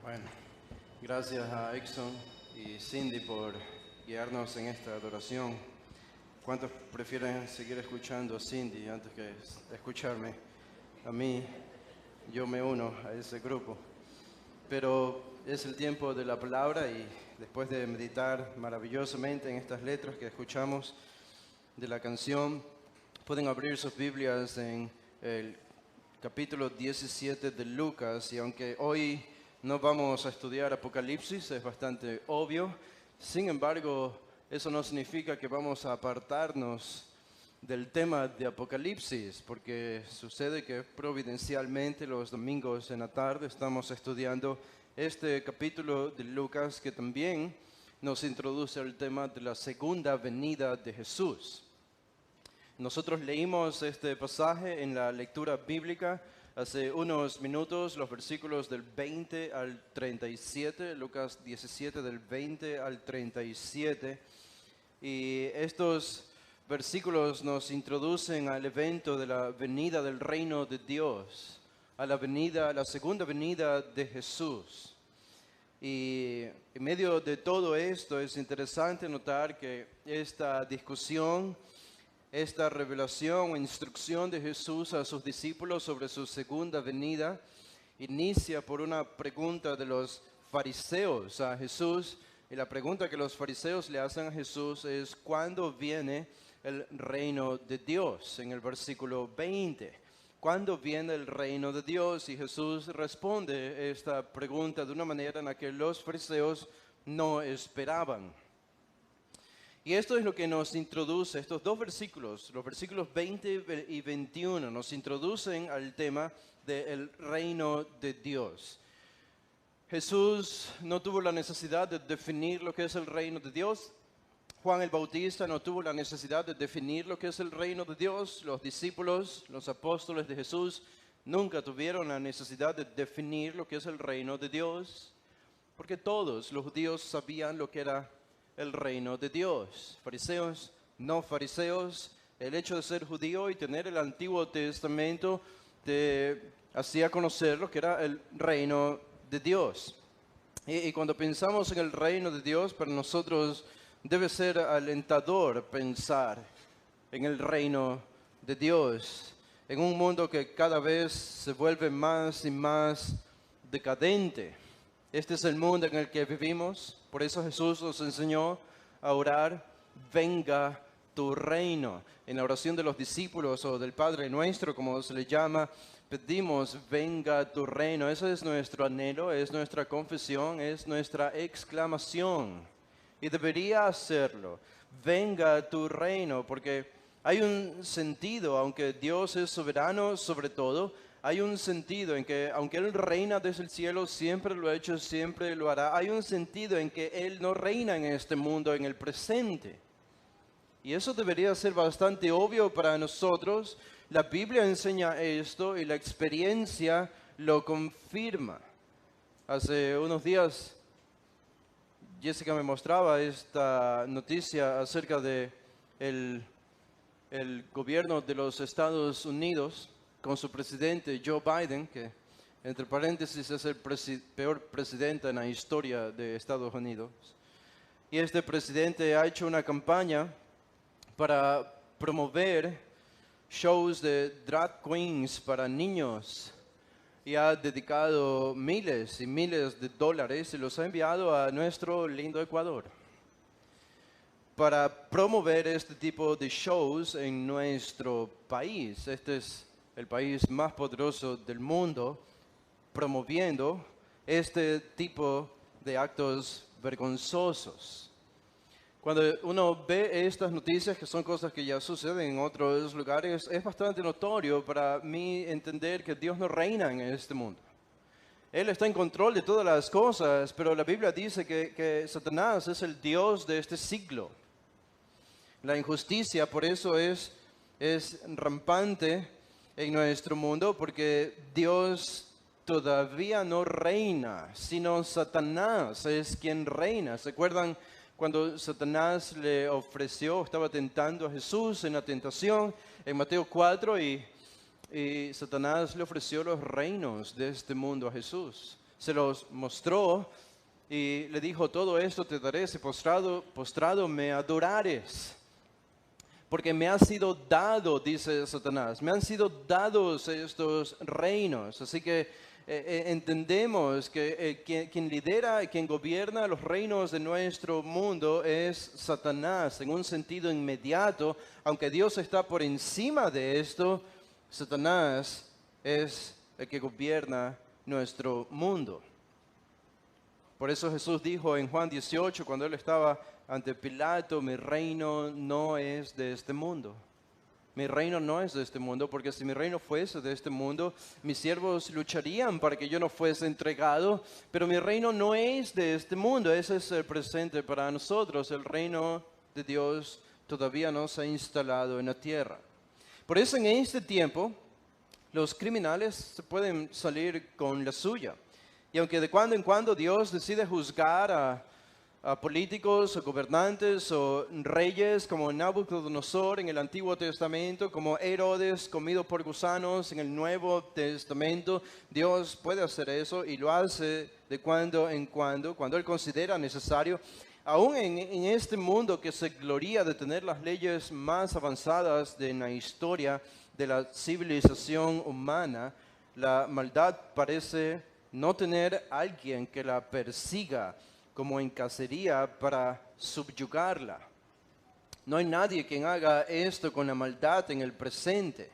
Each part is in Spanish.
Bueno, gracias a Exxon y Cindy por guiarnos en esta adoración. ¿Cuántos prefieren seguir escuchando a Cindy antes que escucharme a mí? Yo me uno a ese grupo. Pero es el tiempo de la palabra y después de meditar maravillosamente en estas letras que escuchamos de la canción, pueden abrir sus Biblias en el capítulo 17 de Lucas. Y aunque hoy no vamos a estudiar Apocalipsis, es bastante obvio. Sin embargo, eso no significa que vamos a apartarnos del tema de Apocalipsis, porque sucede que providencialmente los domingos en la tarde estamos estudiando este capítulo de Lucas que también nos introduce al tema de la segunda venida de Jesús. Nosotros leímos este pasaje en la lectura bíblica hace unos minutos, los versículos del 20 al 37, Lucas 17 del 20 al 37. Y estos versículos nos introducen al evento de la venida del reino de Dios, a la segunda venida de Jesús. Y en medio de todo esto es interesante notar que esta discusión, esta revelación o instrucción de Jesús a sus discípulos sobre su segunda venida inicia por una pregunta de los fariseos a Jesús. Y la pregunta que los fariseos le hacen a Jesús es: ¿cuándo viene el reino de Dios? En el versículo 20. ¿Cuándo viene el reino de Dios? Y Jesús responde esta pregunta de una manera en la que los fariseos no esperaban. Y esto es lo que nos introduce, estos dos versículos, los versículos 20 y 21, nos introducen al tema del reino de Dios. Jesús no tuvo la necesidad de definir lo que es el reino de Dios. Juan el Bautista no tuvo la necesidad de definir lo que es el reino de Dios. Los discípulos, los apóstoles de Jesús, nunca tuvieron la necesidad de definir lo que es el reino de Dios, porque todos los judíos sabían lo que era el reino de Dios. Fariseos, no fariseos, el hecho de ser judío y tener el Antiguo Testamento te hacía conocer lo que era el reino de Dios. Y cuando pensamos en el reino de Dios, para nosotros debe ser alentador pensar en el reino de Dios, en un mundo que cada vez se vuelve más y más decadente. Este es el mundo en el que vivimos, por eso Jesús nos enseñó a orar: venga tu reino. En la oración de los discípulos o del Padre Nuestro, como se le llama, pedimos: venga tu reino. Ese es nuestro anhelo, es nuestra confesión, es nuestra exclamación. Y debería hacerlo: venga tu reino, porque hay un sentido, aunque Dios es soberano sobre todo, hay un sentido en que, aunque Él reina desde el cielo, siempre lo ha hecho, siempre lo hará. Hay un sentido en que Él no reina en este mundo, en el presente. Y eso debería ser bastante obvio para nosotros. La Biblia enseña esto y la experiencia lo confirma. Hace unos días Jessica me mostraba esta noticia acerca de el gobierno de los Estados Unidos con su presidente Joe Biden, que entre paréntesis es el peor presidente en la historia de Estados Unidos. Y este presidente ha hecho una campaña para promover shows de drag queens para niños y ha dedicado miles y miles de dólares y los ha enviado a nuestro lindo Ecuador para promover este tipo de shows en nuestro país. Este es el país más poderoso del mundo, promoviendo este tipo de actos vergonzosos. Cuando uno ve estas noticias, que son cosas que ya suceden en otros lugares, es bastante notorio para mí entender que Dios no reina en este mundo. Él está en control de todas las cosas, pero la Biblia dice que Satanás es el Dios de este siglo. La injusticia, por eso es rampante en nuestro mundo, porque Dios todavía no reina, sino Satanás es quien reina. ¿Se acuerdan cuando Satanás le ofreció, estaba tentando a Jesús en la tentación en Mateo 4 y Satanás le ofreció los reinos de este mundo a Jesús? Se los mostró y le dijo, todo esto te daré si postrado me adorares. Porque me ha sido dado, dice Satanás, me han sido dados estos reinos. Así que entendemos que quien lidera y quien gobierna los reinos de nuestro mundo es Satanás, en un sentido inmediato. Aunque Dios está por encima de esto, Satanás es el que gobierna nuestro mundo. Por eso Jesús dijo en Juan 18, cuando él estaba ante Pilato, mi reino no es de este mundo. Mi reino no es de este mundo, porque si mi reino fuese de este mundo, mis siervos lucharían para que yo no fuese entregado, pero mi reino no es de este mundo. Ese es el presente para nosotros. El reino de Dios todavía no se ha instalado en la tierra. Por eso en este tiempo, los criminales se pueden salir con la suya. Y aunque de cuando en cuando Dios decide juzgar a políticos o gobernantes o reyes como Nabucodonosor en el Antiguo Testamento, como Herodes comido por gusanos en el Nuevo Testamento, Dios puede hacer eso y lo hace de cuando en cuando Él considera necesario. Aún en este mundo que se gloria de tener las leyes más avanzadas de la historia de la civilización humana, la maldad parece no tener alguien que la persiga como en cacería para subyugarla. No hay nadie quien haga esto con la maldad en el presente.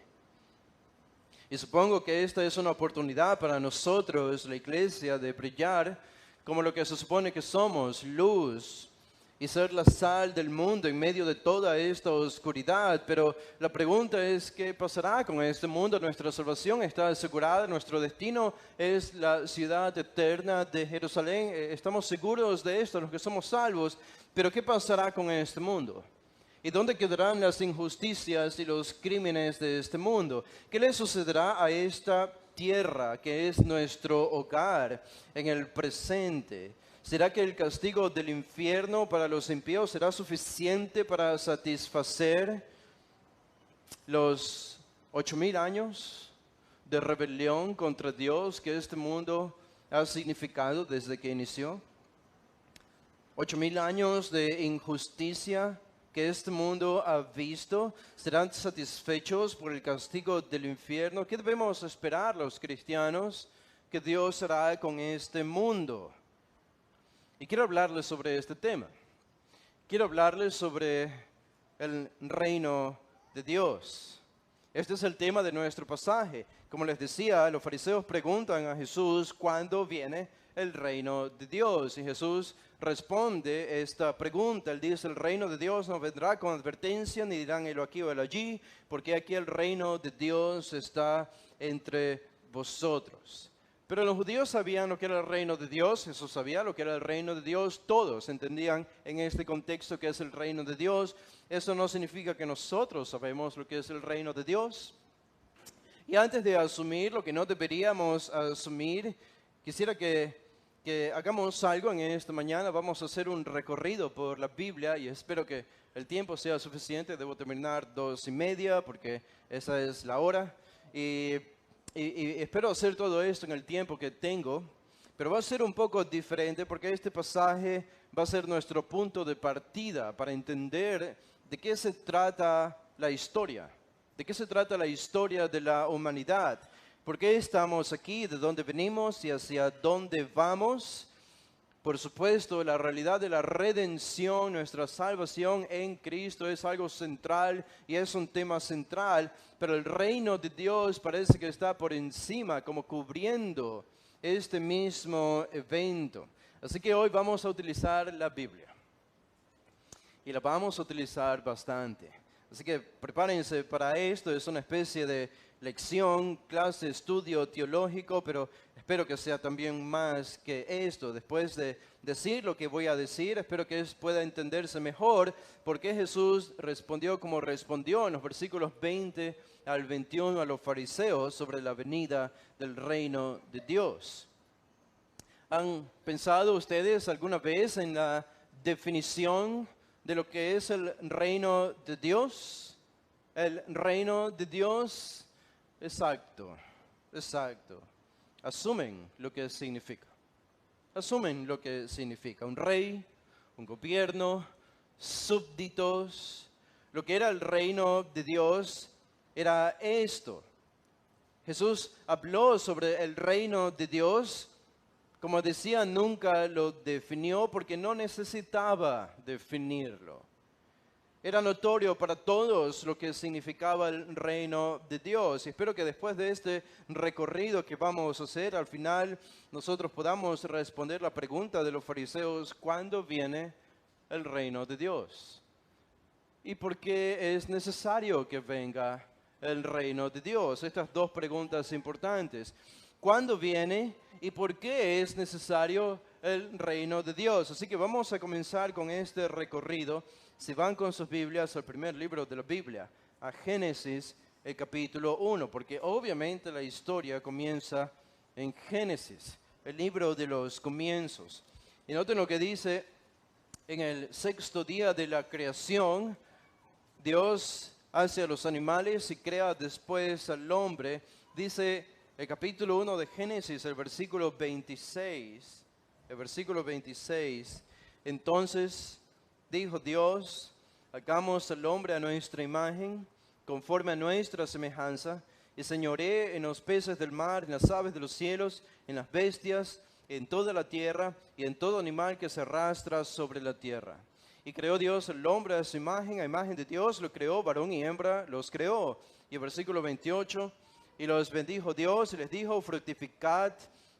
Y supongo que esta es una oportunidad para nosotros, la iglesia, de brillar como lo que se supone que somos, luz, y ser la sal del mundo en medio de toda esta oscuridad. Pero la pregunta es, ¿qué pasará con este mundo? Nuestra salvación está asegurada, nuestro destino es la ciudad eterna de Jerusalén. Estamos seguros de esto, los que somos salvos. Pero ¿qué pasará con este mundo? ¿Y dónde quedarán las injusticias y los crímenes de este mundo? ¿Qué le sucederá a esta tierra que es nuestro hogar en el presente? ¿Será que el castigo del infierno para los impíos será suficiente para satisfacer los 8,000 años de rebelión contra Dios que este mundo ha significado desde que inició? 8,000 años de injusticia que este mundo ha visto, ¿serán satisfechos por el castigo del infierno? ¿Qué debemos esperar los cristianos que Dios hará con este mundo? Y quiero hablarles sobre este tema. Quiero hablarles sobre el reino de Dios. Este es el tema de nuestro pasaje. Como les decía, los fariseos preguntan a Jesús cuándo viene el reino de Dios. Y Jesús responde esta pregunta. Él dice, el reino de Dios no vendrá con advertencia, ni dirán helo aquí o helo allí, porque aquí el reino de Dios está entre vosotros. Pero los judíos sabían lo que era el reino de Dios, Jesús sabía lo que era el reino de Dios, todos entendían en este contexto que es el reino de Dios. Eso no significa que nosotros sabemos lo que es el reino de Dios. Y antes de asumir lo que no deberíamos asumir, quisiera que hagamos algo en esta mañana. Vamos a hacer un recorrido por la Biblia y espero que el tiempo sea suficiente. Debo terminar 2:30 porque esa es la hora. Y espero hacer todo esto en el tiempo que tengo, pero va a ser un poco diferente porque este pasaje va a ser nuestro punto de partida para entender de qué se trata la historia, de qué se trata la historia de la humanidad, por qué estamos aquí, de dónde venimos y hacia dónde vamos. Por supuesto, la realidad de la redención, nuestra salvación en Cristo es algo central y es un tema central, pero el reino de Dios parece que está por encima, como cubriendo este mismo evento. Así que hoy vamos a utilizar la Biblia y la vamos a utilizar bastante. Así que prepárense para esto, es una especie de lección, clase, estudio teológico, pero espero que sea también más que esto. Después de decir lo que voy a decir, espero que pueda entenderse mejor por qué Jesús respondió como respondió en los versículos 20 al 21 a los fariseos sobre la venida del reino de Dios. ¿Han pensado ustedes alguna vez en la definición de lo que es el reino de Dios? El reino de Dios, exacto. Asumen lo que significa. Asumen lo que significa. Un rey, un gobierno, súbditos. Lo que era el reino de Dios era esto. Jesús habló sobre el reino de Dios. Como decía, nunca lo definió porque no necesitaba definirlo. Era notorio para todos lo que significaba el reino de Dios. Y espero que después de este recorrido que vamos a hacer, al final nosotros podamos responder la pregunta de los fariseos: ¿cuándo viene el reino de Dios? ¿Y por qué es necesario que venga el reino de Dios? Estas dos preguntas importantes. ¿Cuándo viene y por qué es necesario el reino de Dios? Así que vamos a comenzar con este recorrido. Si van con sus Biblias al primer libro de la Biblia, a Génesis, el capítulo 1, porque obviamente la historia comienza en Génesis, el libro de los comienzos. Y noten lo que dice: en el sexto día de la creación, Dios hace a los animales y crea después al hombre. Dice el capítulo 1 de Génesis, el versículo 26. El versículo 26. Entonces dijo Dios: hagamos al hombre a nuestra imagen, conforme a nuestra semejanza, y señoree en los peces del mar, en las aves de los cielos, en las bestias, en toda la tierra, y en todo animal que se arrastra sobre la tierra. Y creó Dios al hombre a su imagen, a imagen de Dios lo creó, varón y hembra los creó. Y el versículo 28, y los bendijo Dios y les dijo: fructificad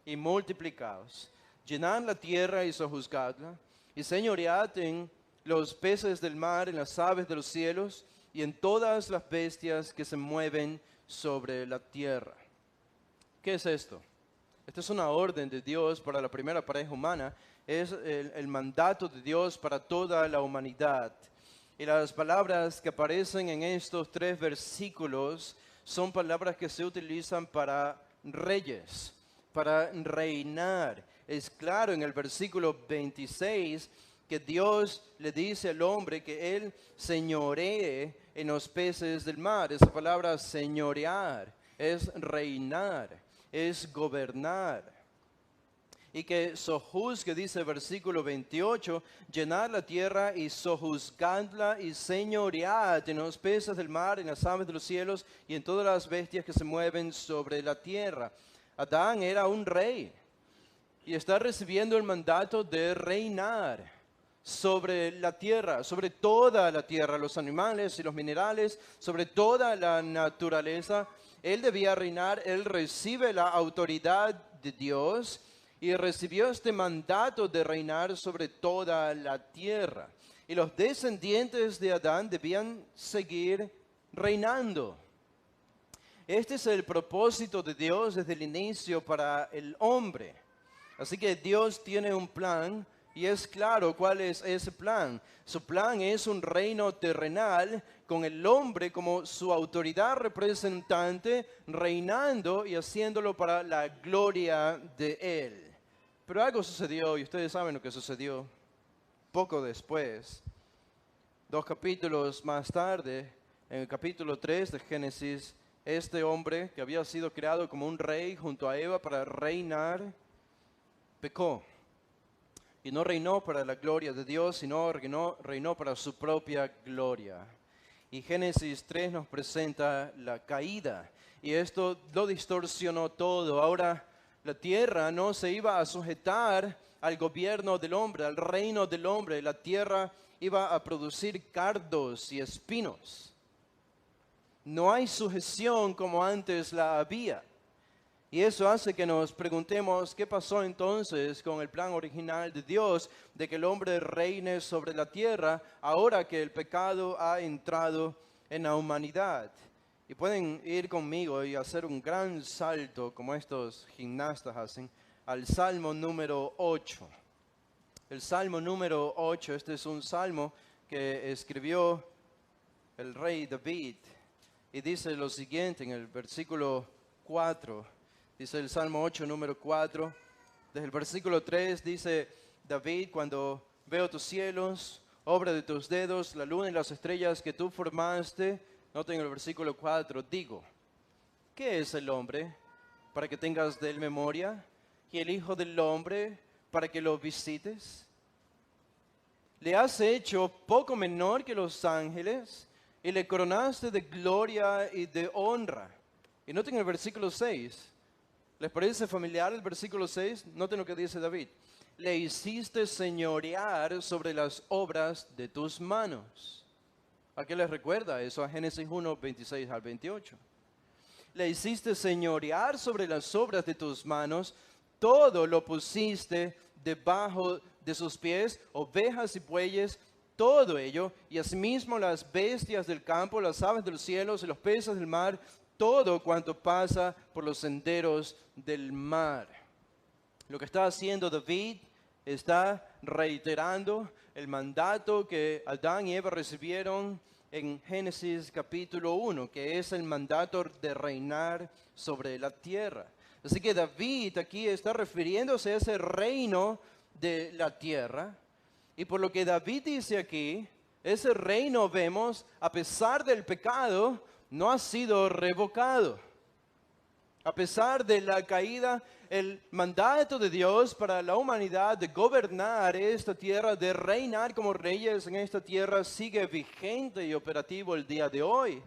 y multiplicaos, llenad la tierra y sojuzgadla, y señoread en los peces del mar, en las aves de los cielos, y en todas las bestias que se mueven sobre la tierra. ¿Qué es esto? Esta es una orden de Dios para la primera pareja humana. Es el mandato de Dios para toda la humanidad. Y las palabras que aparecen en estos tres versículos son palabras que se utilizan para reyes, para reinar. Es claro en el versículo 26 que Dios le dice al hombre que él señoree en los peces del mar. Esa palabra señorear es reinar, es gobernar. Y que sojuzgue, dice el versículo 28, llenar la tierra y sojuzgadla y señoread en los peces del mar, en las aves de los cielos y en todas las bestias que se mueven sobre la tierra. Adán era un rey y está recibiendo el mandato de reinar sobre la tierra, sobre toda la tierra, los animales y los minerales, sobre toda la naturaleza. Él debía reinar, él recibe la autoridad de Dios y recibió este mandato de reinar sobre toda la tierra. Y los descendientes de Adán debían seguir reinando. Este es el propósito de Dios desde el inicio para el hombre. Así que Dios tiene un plan y es claro cuál es ese plan. Su plan es un reino terrenal con el hombre como su autoridad representante, reinando y haciéndolo para la gloria de Él. Pero algo sucedió, y ustedes saben lo que sucedió. Poco después, 2 capítulos más tarde, en el capítulo 3 de Génesis, este hombre que había sido creado como un rey junto a Eva para reinar, pecó. Y no reinó para la gloria de Dios, sino reinó para su propia gloria. Y Génesis 3 nos presenta la caída. Y esto lo distorsionó todo. Ahora la tierra no se iba a sujetar al gobierno del hombre, al reino del hombre. La tierra iba a producir cardos y espinos. No hay sujeción como antes la había. Y eso hace que nos preguntemos qué pasó entonces con el plan original de Dios de que el hombre reine sobre la tierra ahora que el pecado ha entrado en la humanidad. Y pueden ir conmigo y hacer un gran salto, como estos gimnastas hacen, al Salmo número 8. El Salmo número 8, este es un salmo que escribió el rey David. Y dice lo siguiente en el versículo 4. Dice el Salmo 8, número 4. Desde el versículo 3 dice David: cuando veo tus cielos, obra de tus dedos, la luna y las estrellas que tú formaste. Noten el versículo 4, digo, ¿qué es el hombre para que tengas de él memoria? Y el hijo del hombre para que lo visites. Le has hecho poco menor que los ángeles y le coronaste de gloria y de honra. Y noten el versículo 6. ¿Les parece familiar el versículo 6? Noten lo que dice David. Le hiciste señorear sobre las obras de tus manos. ¿A qué les recuerda eso? A Génesis 1, 26 al 28. Le hiciste señorear sobre las obras de tus manos, todo lo pusiste debajo de sus pies, ovejas y bueyes, todo ello, y asimismo las bestias del campo, las aves de los cielos y los peces del mar, todo cuanto pasa por los senderos del mar. Lo que está haciendo David está reiterando el mandato que Adán y Eva recibieron en Génesis capítulo 1, que es el mandato de reinar sobre la tierra. Así que David aquí está refiriéndose a ese reino de la tierra. Y por lo que David dice aquí, ese reino, vemos, a pesar del pecado, no ha sido revocado. A pesar de la caída, el mandato de Dios para la humanidad de gobernar esta tierra, de reinar como reyes en esta tierra, sigue vigente y operativo el día de hoy,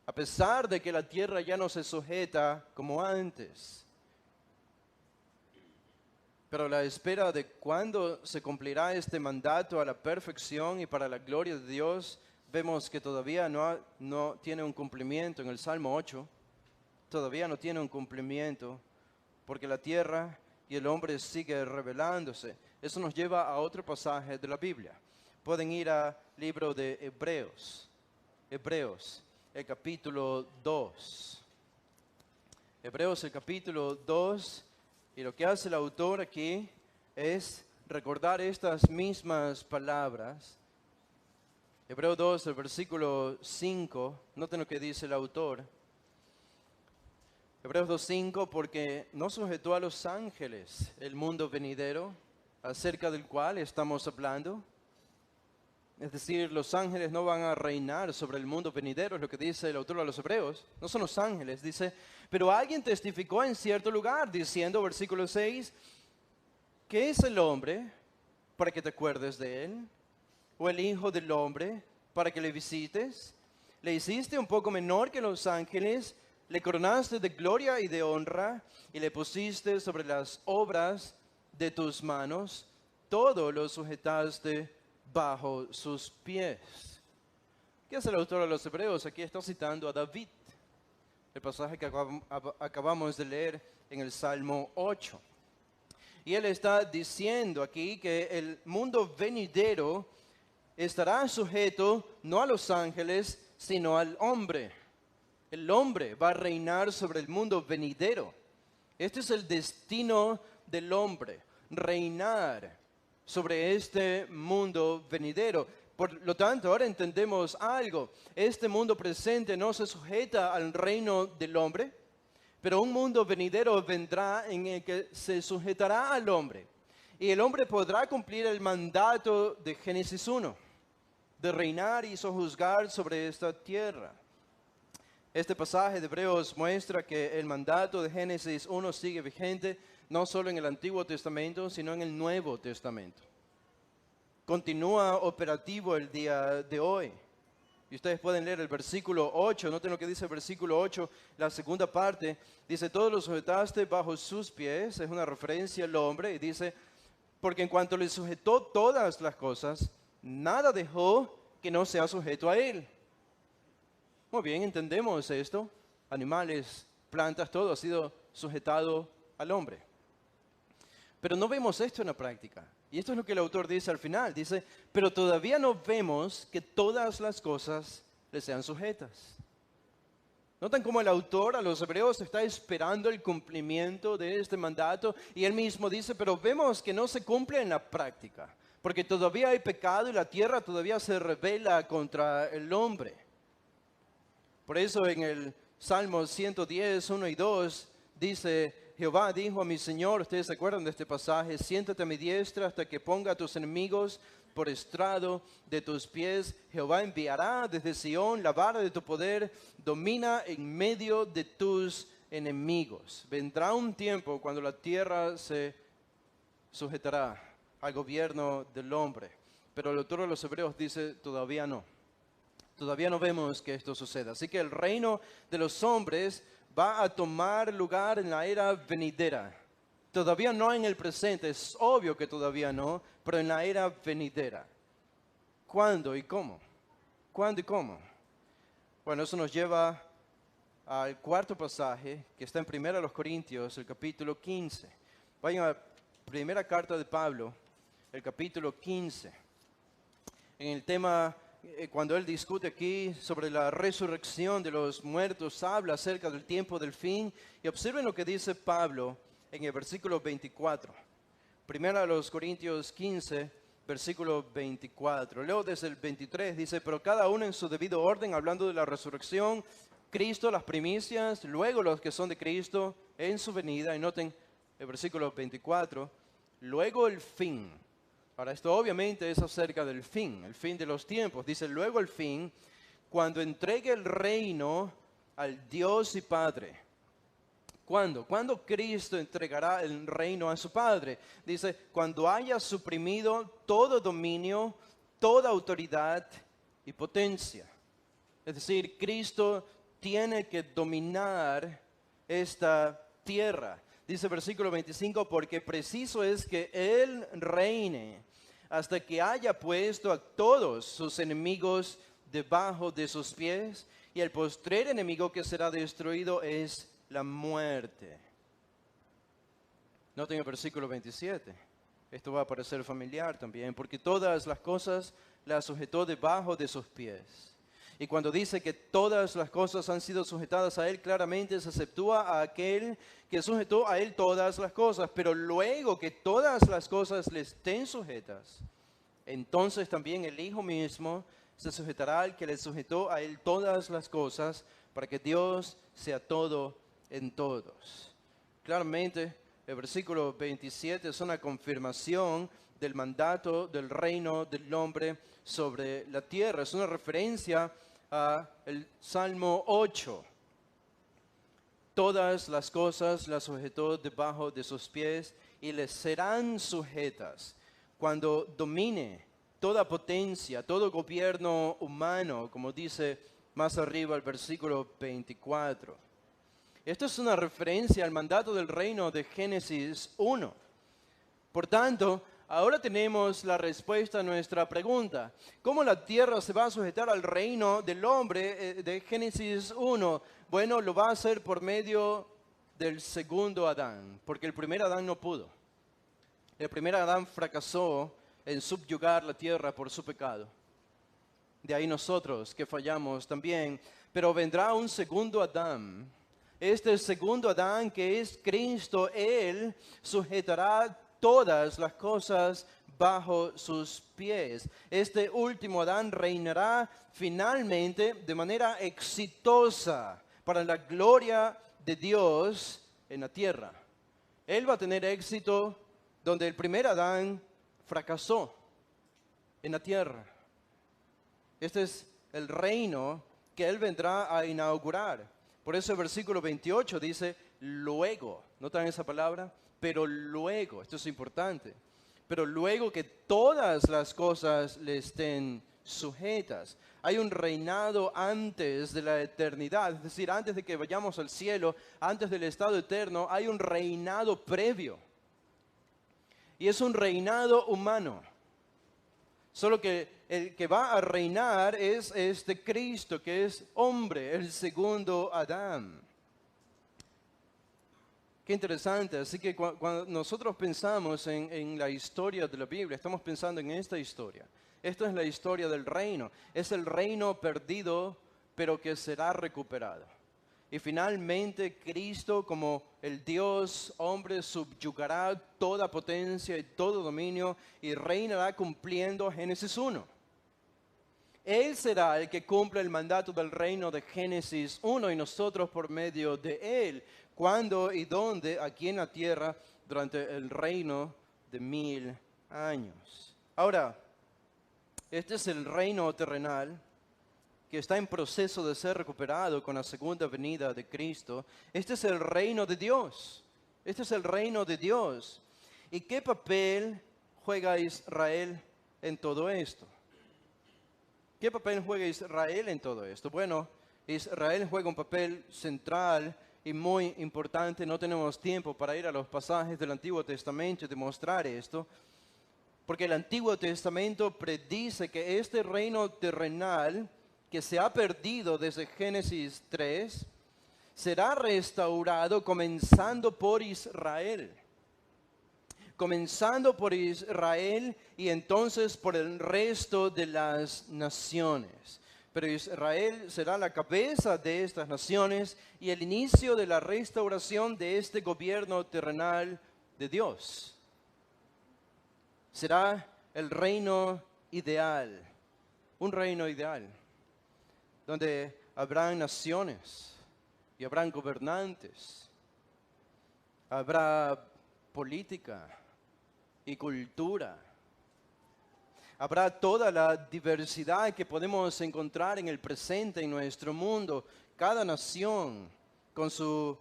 a pesar de que la tierra ya no se sujeta como antes. Pero la espera de cuándo se cumplirá este mandato a la perfección y para la gloria de Dios, vemos que todavía no tiene un cumplimiento en el Salmo 8. Todavía no tiene un cumplimiento, porque la tierra y el hombre sigue rebelándose. Eso nos lleva a otro pasaje de la Biblia. Pueden ir al libro de Hebreos, el capítulo 2. Hebreos, el capítulo 2, y lo que hace el autor aquí es recordar estas mismas palabras. Hebreos 2, el versículo 5, noten lo que dice el autor. Hebreos 2.5, porque no sujetó a los ángeles el mundo venidero, acerca del cual estamos hablando. Es decir, los ángeles no van a reinar sobre el mundo venidero, es lo que dice el autor a los Hebreos. No son los ángeles, dice, pero alguien testificó en cierto lugar, diciendo, versículo 6, ¿qué es el hombre para que te acuerdes de él? ¿O el hijo del hombre para que le visites? Le hiciste un poco menor que los ángeles, le coronaste de gloria y de honra, y le pusiste sobre las obras de tus manos, todo lo sujetaste bajo sus pies. ¿Qué hace el autor de los Hebreos? Aquí está citando a David, el pasaje que acabamos de leer en el Salmo 8. Y él está diciendo aquí que el mundo venidero estará sujeto no a los ángeles, sino al hombre. El hombre va a reinar sobre el mundo venidero. Este es el destino del hombre, reinar sobre este mundo venidero. Por lo tanto, ahora entendemos algo. Este mundo presente no se sujeta al reino del hombre, pero un mundo venidero vendrá en el que se sujetará al hombre. Y el hombre podrá cumplir el mandato de Génesis 1, de reinar y sojuzgar sobre esta tierra. Este pasaje de Hebreos muestra que el mandato de Génesis 1 sigue vigente no solo en el Antiguo Testamento, sino en el Nuevo Testamento. Continúa operativo el día de hoy. Y ustedes pueden leer el versículo 8, noten lo que dice el versículo 8, la segunda parte, dice, todo lo sujetaste bajo sus pies, es una referencia al hombre, y dice, porque en cuanto le sujetó todas las cosas, nada dejó que no sea sujeto a él. Muy bien, entendemos esto. Animales, plantas, todo ha sido sujetado al hombre. Pero no vemos esto en la práctica. Y esto es lo que el autor dice al final. Dice, pero todavía no vemos que todas las cosas le sean sujetas. Notan cómo el autor a los hebreos está esperando el cumplimiento de este mandato y él mismo dice, pero vemos que no se cumple en la práctica, porque todavía hay pecado y la tierra todavía se rebela contra el hombre. Por eso en el Salmo 110, 1 y 2 dice, Jehová dijo a mi Señor, ustedes se acuerdan de este pasaje, siéntate a mi diestra hasta que ponga a tus enemigos por estrado de tus pies. Jehová enviará desde Sión la vara de tu poder, domina en medio de tus enemigos. Vendrá un tiempo cuando la tierra se sujetará al gobierno del hombre. Pero el autor de los Hebreos dice, todavía no. Todavía no vemos que esto suceda. Así que el reino de los hombres va a tomar lugar en la era venidera. Todavía no en el presente, es obvio que todavía no, pero en la era venidera. ¿Cuándo y cómo? ¿Cuándo y cómo? Bueno, eso nos lleva al cuarto pasaje que está en 1 Corintios, el capítulo 15. Vayan a la primera carta de Pablo, el capítulo 15. En el tema, cuando él discute aquí sobre la resurrección de los muertos, habla acerca del tiempo del fin. Y observen lo que dice Pablo en el versículo 24. 1 Corintios 15, versículo 24. Leo desde el 23, dice, pero cada uno en su debido orden, hablando de la resurrección, Cristo las primicias, luego los que son de Cristo en su venida. Y noten el versículo 24, luego el fin. Ahora esto obviamente es acerca del fin, el fin de los tiempos. Dice, luego el fin, cuando entregue el reino al Dios y Padre. ¿Cuándo? ¿Cuándo Cristo entregará el reino a su Padre? Dice, cuando haya suprimido todo dominio, toda autoridad y potencia. Es decir, Cristo tiene que dominar esta tierra. Dice versículo 25, porque preciso es que Él reine hasta que haya puesto a todos sus enemigos debajo de sus pies, y el postrer enemigo que será destruido es la muerte. Noten el versículo 27. Esto va a parecer familiar también, porque todas las cosas las sujetó debajo de sus pies. Y cuando dice que todas las cosas han sido sujetadas a Él, claramente se exceptúa a aquel que sujetó a Él todas las cosas. Pero luego que todas las cosas le estén sujetas, entonces también el Hijo mismo se sujetará al que le sujetó a Él todas las cosas, para que Dios sea todo en todos. Claramente, el versículo 27 es una confirmación del mandato del reino del hombre sobre la tierra. Es una referencia al Salmo 8. Todas las cosas las sujetó debajo de sus pies y les serán sujetas cuando domine toda potencia, todo gobierno humano, como dice más arriba el versículo 24. Esto es una referencia al mandato del reino de Génesis 1. Por tanto, ahora tenemos la respuesta a nuestra pregunta. ¿Cómo la tierra se va a sujetar al reino del hombre de Génesis 1? Bueno, lo va a hacer por medio del segundo Adán, porque el primer Adán no pudo. El primer Adán fracasó en subyugar la tierra por su pecado. De ahí nosotros que fallamos también. Pero vendrá un segundo Adán. Este segundo Adán, que es Cristo, Él sujetará todas las cosas bajo sus pies. Este último Adán reinará finalmente de manera exitosa para la gloria de Dios en la tierra. Él va a tener éxito donde el primer Adán fracasó en la tierra. Este es el reino que Él vendrá a inaugurar. Por eso el versículo 28 dice, luego, ¿notan esa palabra? Pero luego, esto es importante, pero luego que todas las cosas le estén sujetas. Hay un reinado antes de la eternidad, es decir, antes de que vayamos al cielo, antes del estado eterno, hay un reinado previo. Y es un reinado humano. Solo que el que va a reinar es este Cristo, que es hombre, el segundo Adán. Qué interesante. Así que cuando nosotros pensamos en la historia de la Biblia, estamos pensando en esta historia. Esta es la historia del reino. Es el reino perdido, pero que será recuperado. Y finalmente Cristo, como el Dios hombre, subyugará toda potencia y todo dominio y reinará cumpliendo Génesis 1. Él será el que cumple el mandato del reino de Génesis 1 y nosotros por medio de Él. ¿Cuándo y dónde? Aquí en la tierra durante el reino de 1000 años. Ahora, este es el reino terrenal que está en proceso de ser recuperado con la segunda venida de Cristo. Este es el reino de Dios. Este es el reino de Dios. ¿Y qué papel juega Israel en todo esto? ¿Qué papel juega Israel en todo esto? Bueno, Israel juega un papel central y muy importante. No tenemos tiempo para ir a los pasajes del Antiguo Testamento y demostrar esto, porque el Antiguo Testamento predice que este reino terrenal que se ha perdido desde Génesis 3 será restaurado comenzando por Israel. Comenzando por Israel y entonces por el resto de las naciones. Pero Israel será la cabeza de estas naciones y el inicio de la restauración de este gobierno terrenal de Dios. Será el reino ideal, un reino ideal, donde habrán naciones y habrán gobernantes, habrá política y cultura. Habrá toda la diversidad que podemos encontrar en el presente en nuestro mundo. Cada nación con su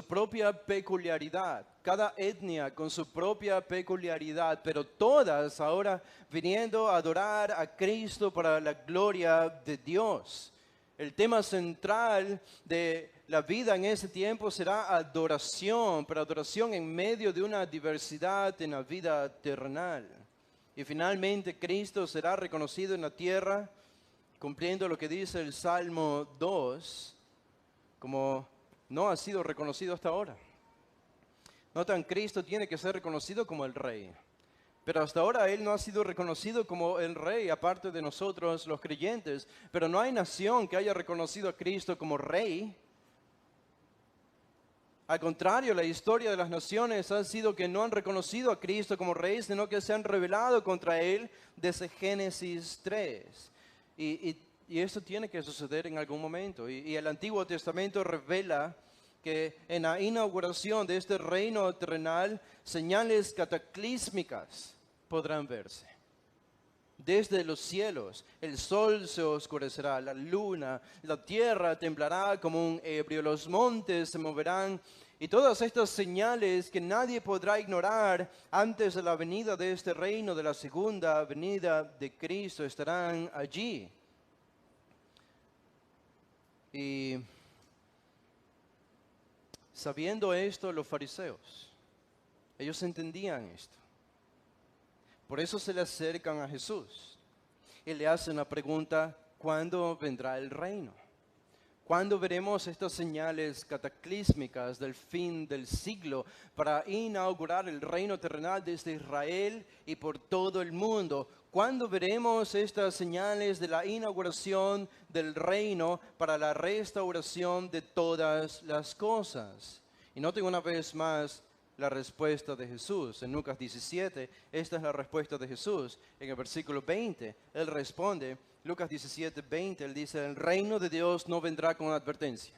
propia peculiaridad. Cada etnia con su propia peculiaridad. Pero todas ahora viniendo a adorar a Cristo para la gloria de Dios. El tema central de la vida en ese tiempo será adoración, pero adoración en medio de una diversidad en la vida terrenal. Y finalmente Cristo será reconocido en la tierra, cumpliendo lo que dice el Salmo 2, como no ha sido reconocido hasta ahora. Notan, Cristo tiene que ser reconocido como el Rey. Pero hasta ahora Él no ha sido reconocido como el Rey, aparte de nosotros los creyentes. Pero no hay nación que haya reconocido a Cristo como Rey. Al contrario, la historia de las naciones ha sido que no han reconocido a Cristo como Rey, sino que se han rebelado contra Él desde Génesis 3. Y esto tiene que suceder en algún momento. Y el Antiguo Testamento revela que en la inauguración de este reino terrenal, señales cataclísmicas podrán verse. Desde los cielos, el sol se oscurecerá, la luna, la tierra temblará como un ebrio, los montes se moverán, y todas estas señales que nadie podrá ignorar antes de la venida de este reino, de la segunda venida de Cristo, estarán allí. Y sabiendo esto, los fariseos, ellos entendían esto. Por eso se le acercan a Jesús y le hacen la pregunta: ¿cuándo vendrá el reino? ¿Cuándo veremos estas señales cataclísmicas del fin del siglo para inaugurar el reino terrenal desde Israel y por todo el mundo? ¿Cuándo veremos estas señales de la inauguración del reino para la restauración de todas las cosas? Y noten una vez más la respuesta de Jesús. En Lucas 17, esta es la respuesta de Jesús. En el versículo 20, Él responde, Lucas 17, 20, Él dice: el reino de Dios no vendrá con advertencia.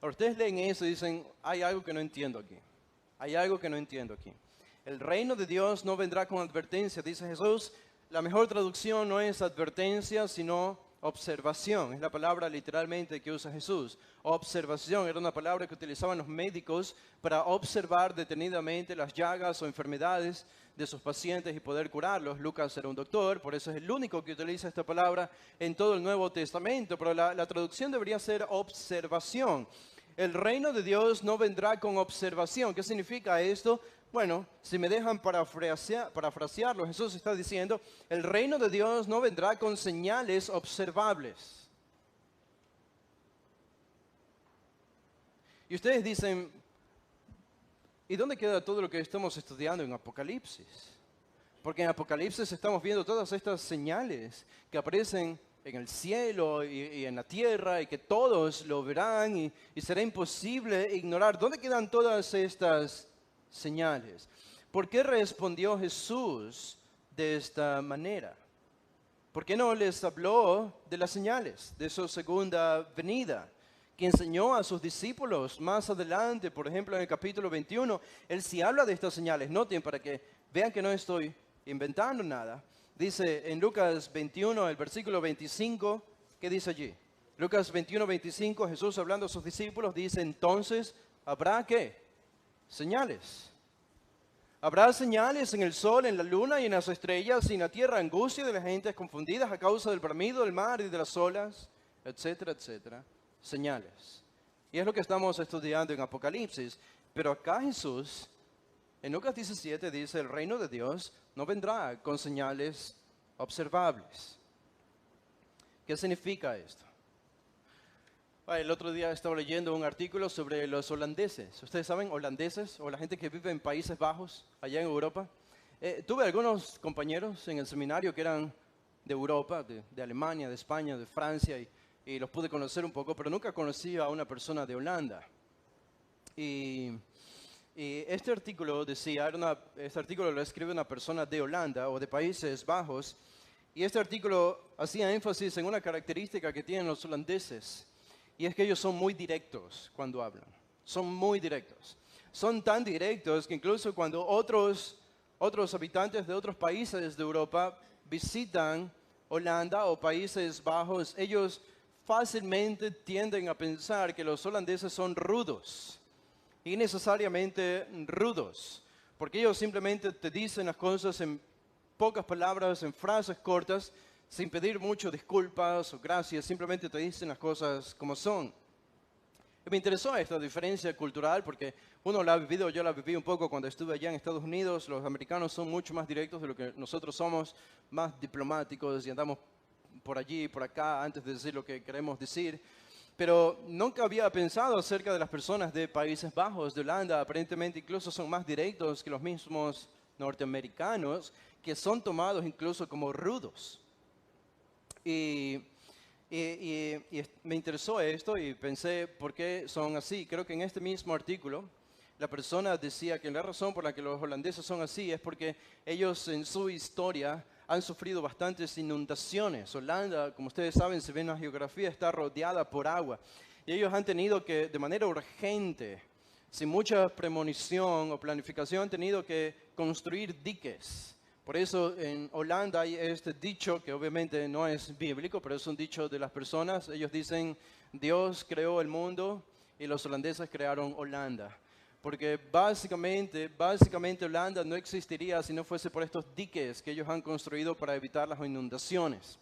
Ahora, ustedes leen eso y dicen: hay algo que no entiendo aquí. Hay algo que no entiendo aquí. El reino de Dios no vendrá con advertencia, dice Jesús. La mejor traducción no es advertencia, sino observación. Es la palabra literalmente que usa Jesús. Observación era una palabra que utilizaban los médicos para observar detenidamente las llagas o enfermedades de sus pacientes y poder curarlos. Lucas era un doctor, por eso es el único que utiliza esta palabra en todo el Nuevo Testamento, pero la traducción debería ser observación. El reino de Dios no vendrá con observación. ¿Qué significa esto? Bueno, si me dejan parafrasearlo, Jesús está diciendo: el reino de Dios no vendrá con señales observables. Y ustedes dicen: ¿y dónde queda todo lo que estamos estudiando en Apocalipsis? Porque en Apocalipsis estamos viendo todas estas señales que aparecen en el cielo y en la tierra y que todos lo verán y será imposible ignorar. ¿Dónde quedan todas estas señales? ¿Por qué respondió Jesús de esta manera? ¿Por qué no les habló de las señales, de su segunda venida? Que enseñó a sus discípulos más adelante, por ejemplo en el capítulo 21, él sí habla de estas señales. Noten para que vean que no estoy inventando nada. Dice en Lucas 21, el versículo 25, ¿qué dice allí? Lucas 21, 25, Jesús hablando a sus discípulos dice, entonces, ¿habrá qué? Señales. Habrá señales en el sol, en la luna y en las estrellas, y en la tierra angustia de las gentes confundidas a causa del bramido del mar y de las olas, etcétera, etcétera. Señales. Y es lo que estamos estudiando en Apocalipsis. Pero acá Jesús, en Lucas 17, dice, el reino de Dios no vendrá con señales observables. ¿Qué significa esto? El otro día estaba leyendo un artículo sobre los holandeses. ¿Ustedes saben holandeses o la gente que vive en Países Bajos, allá en Europa? Tuve algunos compañeros en el seminario que eran de Europa, de Alemania, de España, de Francia, y los pude conocer un poco, pero nunca conocí a una persona de Holanda. Y este artículo decía, este artículo lo escribe una persona de Holanda o de Países Bajos, y este artículo hacía énfasis en una característica que tienen los holandeses, y es que ellos son muy directos cuando hablan. Son muy directos. Son tan directos que incluso cuando otros habitantes de otros países de Europa visitan Holanda o Países Bajos, ellos fácilmente tienden a pensar que los holandeses son rudos. Innecesariamente rudos. Porque ellos simplemente te dicen las cosas en pocas palabras, en frases cortas, sin pedir mucho disculpas o gracias, simplemente te dicen las cosas como son. Y me interesó esta diferencia cultural porque uno la ha vivido, yo la viví un poco cuando estuve allá en Estados Unidos. Los americanos son mucho más directos de lo que nosotros somos, más diplomáticos y andamos por allí y por acá antes de decir lo que queremos decir. Pero nunca había pensado acerca de las personas de Países Bajos, de Holanda. Aparentemente incluso son más directos que los mismos norteamericanos, que son tomados incluso como rudos. Y me interesó esto y pensé, ¿por qué son así? Creo que en este mismo artículo, la persona decía que la razón por la que los holandeses son así es porque ellos en su historia han sufrido bastantes inundaciones. Holanda, como ustedes saben, se ve en la geografía, está rodeada por agua. Y ellos han tenido que, de manera urgente, sin mucha premonición o planificación, han tenido que construir diques. Por eso en Holanda hay este dicho, que obviamente no es bíblico, pero es un dicho de las personas. Ellos dicen, Dios creó el mundo y los holandeses crearon Holanda. Porque básicamente Holanda no existiría si no fuese por estos diques que ellos han construido para evitar las inundaciones.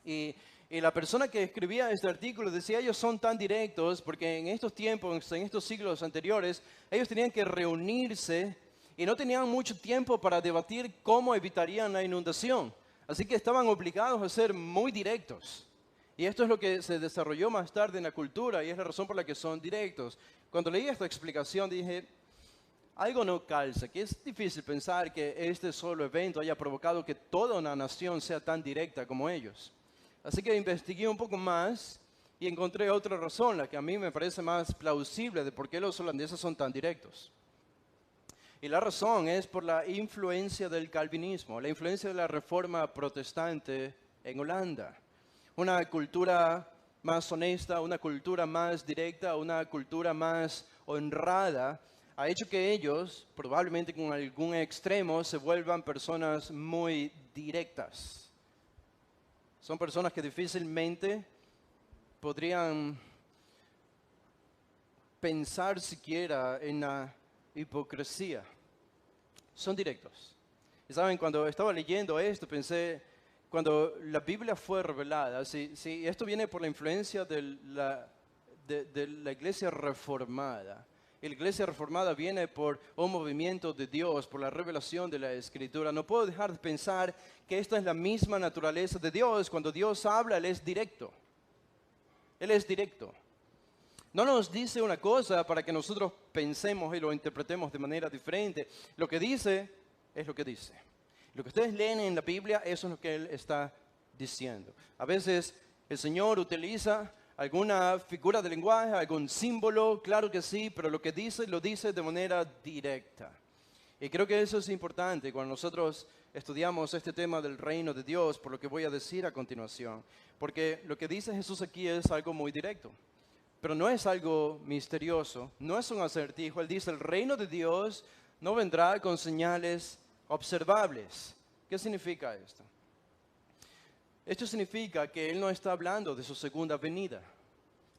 Y la persona que escribía este artículo decía, ellos son tan directos porque en estos tiempos, en estos siglos anteriores, ellos tenían que reunirse y no tenían mucho tiempo para debatir cómo evitarían la inundación. Así que estaban obligados a ser muy directos. Y esto es lo que se desarrolló más tarde en la cultura y es la razón por la que son directos. Cuando leí esta explicación dije, algo no calza, que es difícil pensar que este solo evento haya provocado que toda una nación sea tan directa como ellos. Así que investigué un poco más y encontré otra razón, la que a mí me parece más plausible de por qué los holandeses son tan directos. Y la razón es por la influencia del calvinismo, la influencia de la reforma protestante en Holanda. Una cultura más honesta, una cultura más directa, una cultura más honrada, ha hecho que ellos, probablemente con algún extremo, se vuelvan personas muy directas. Son personas que difícilmente podrían pensar siquiera en la hipocresía. Son directos. Y saben, cuando estaba leyendo esto, pensé, cuando la Biblia fue revelada, si esto viene por la influencia de la iglesia reformada, y la iglesia reformada viene por un movimiento de Dios, por la revelación de la Escritura, no puedo dejar de pensar que esta es la misma naturaleza de Dios. Cuando Dios habla, Él es directo. Él es directo. No nos dice una cosa para que nosotros pensemos y lo interpretemos de manera diferente. Lo que dice es lo que dice. Lo que ustedes leen en la Biblia, eso es lo que Él está diciendo. A veces el Señor utiliza alguna figura de lenguaje, algún símbolo, claro que sí, pero lo que dice, lo dice de manera directa. Y creo que eso es importante cuando nosotros estudiamos este tema del reino de Dios, por lo que voy a decir a continuación. Porque lo que dice Jesús aquí es algo muy directo, pero no es algo misterioso, no es un acertijo. Él dice, el reino de Dios no vendrá con señales observables. ¿Qué significa esto? Esto significa que Él no está hablando de su segunda venida,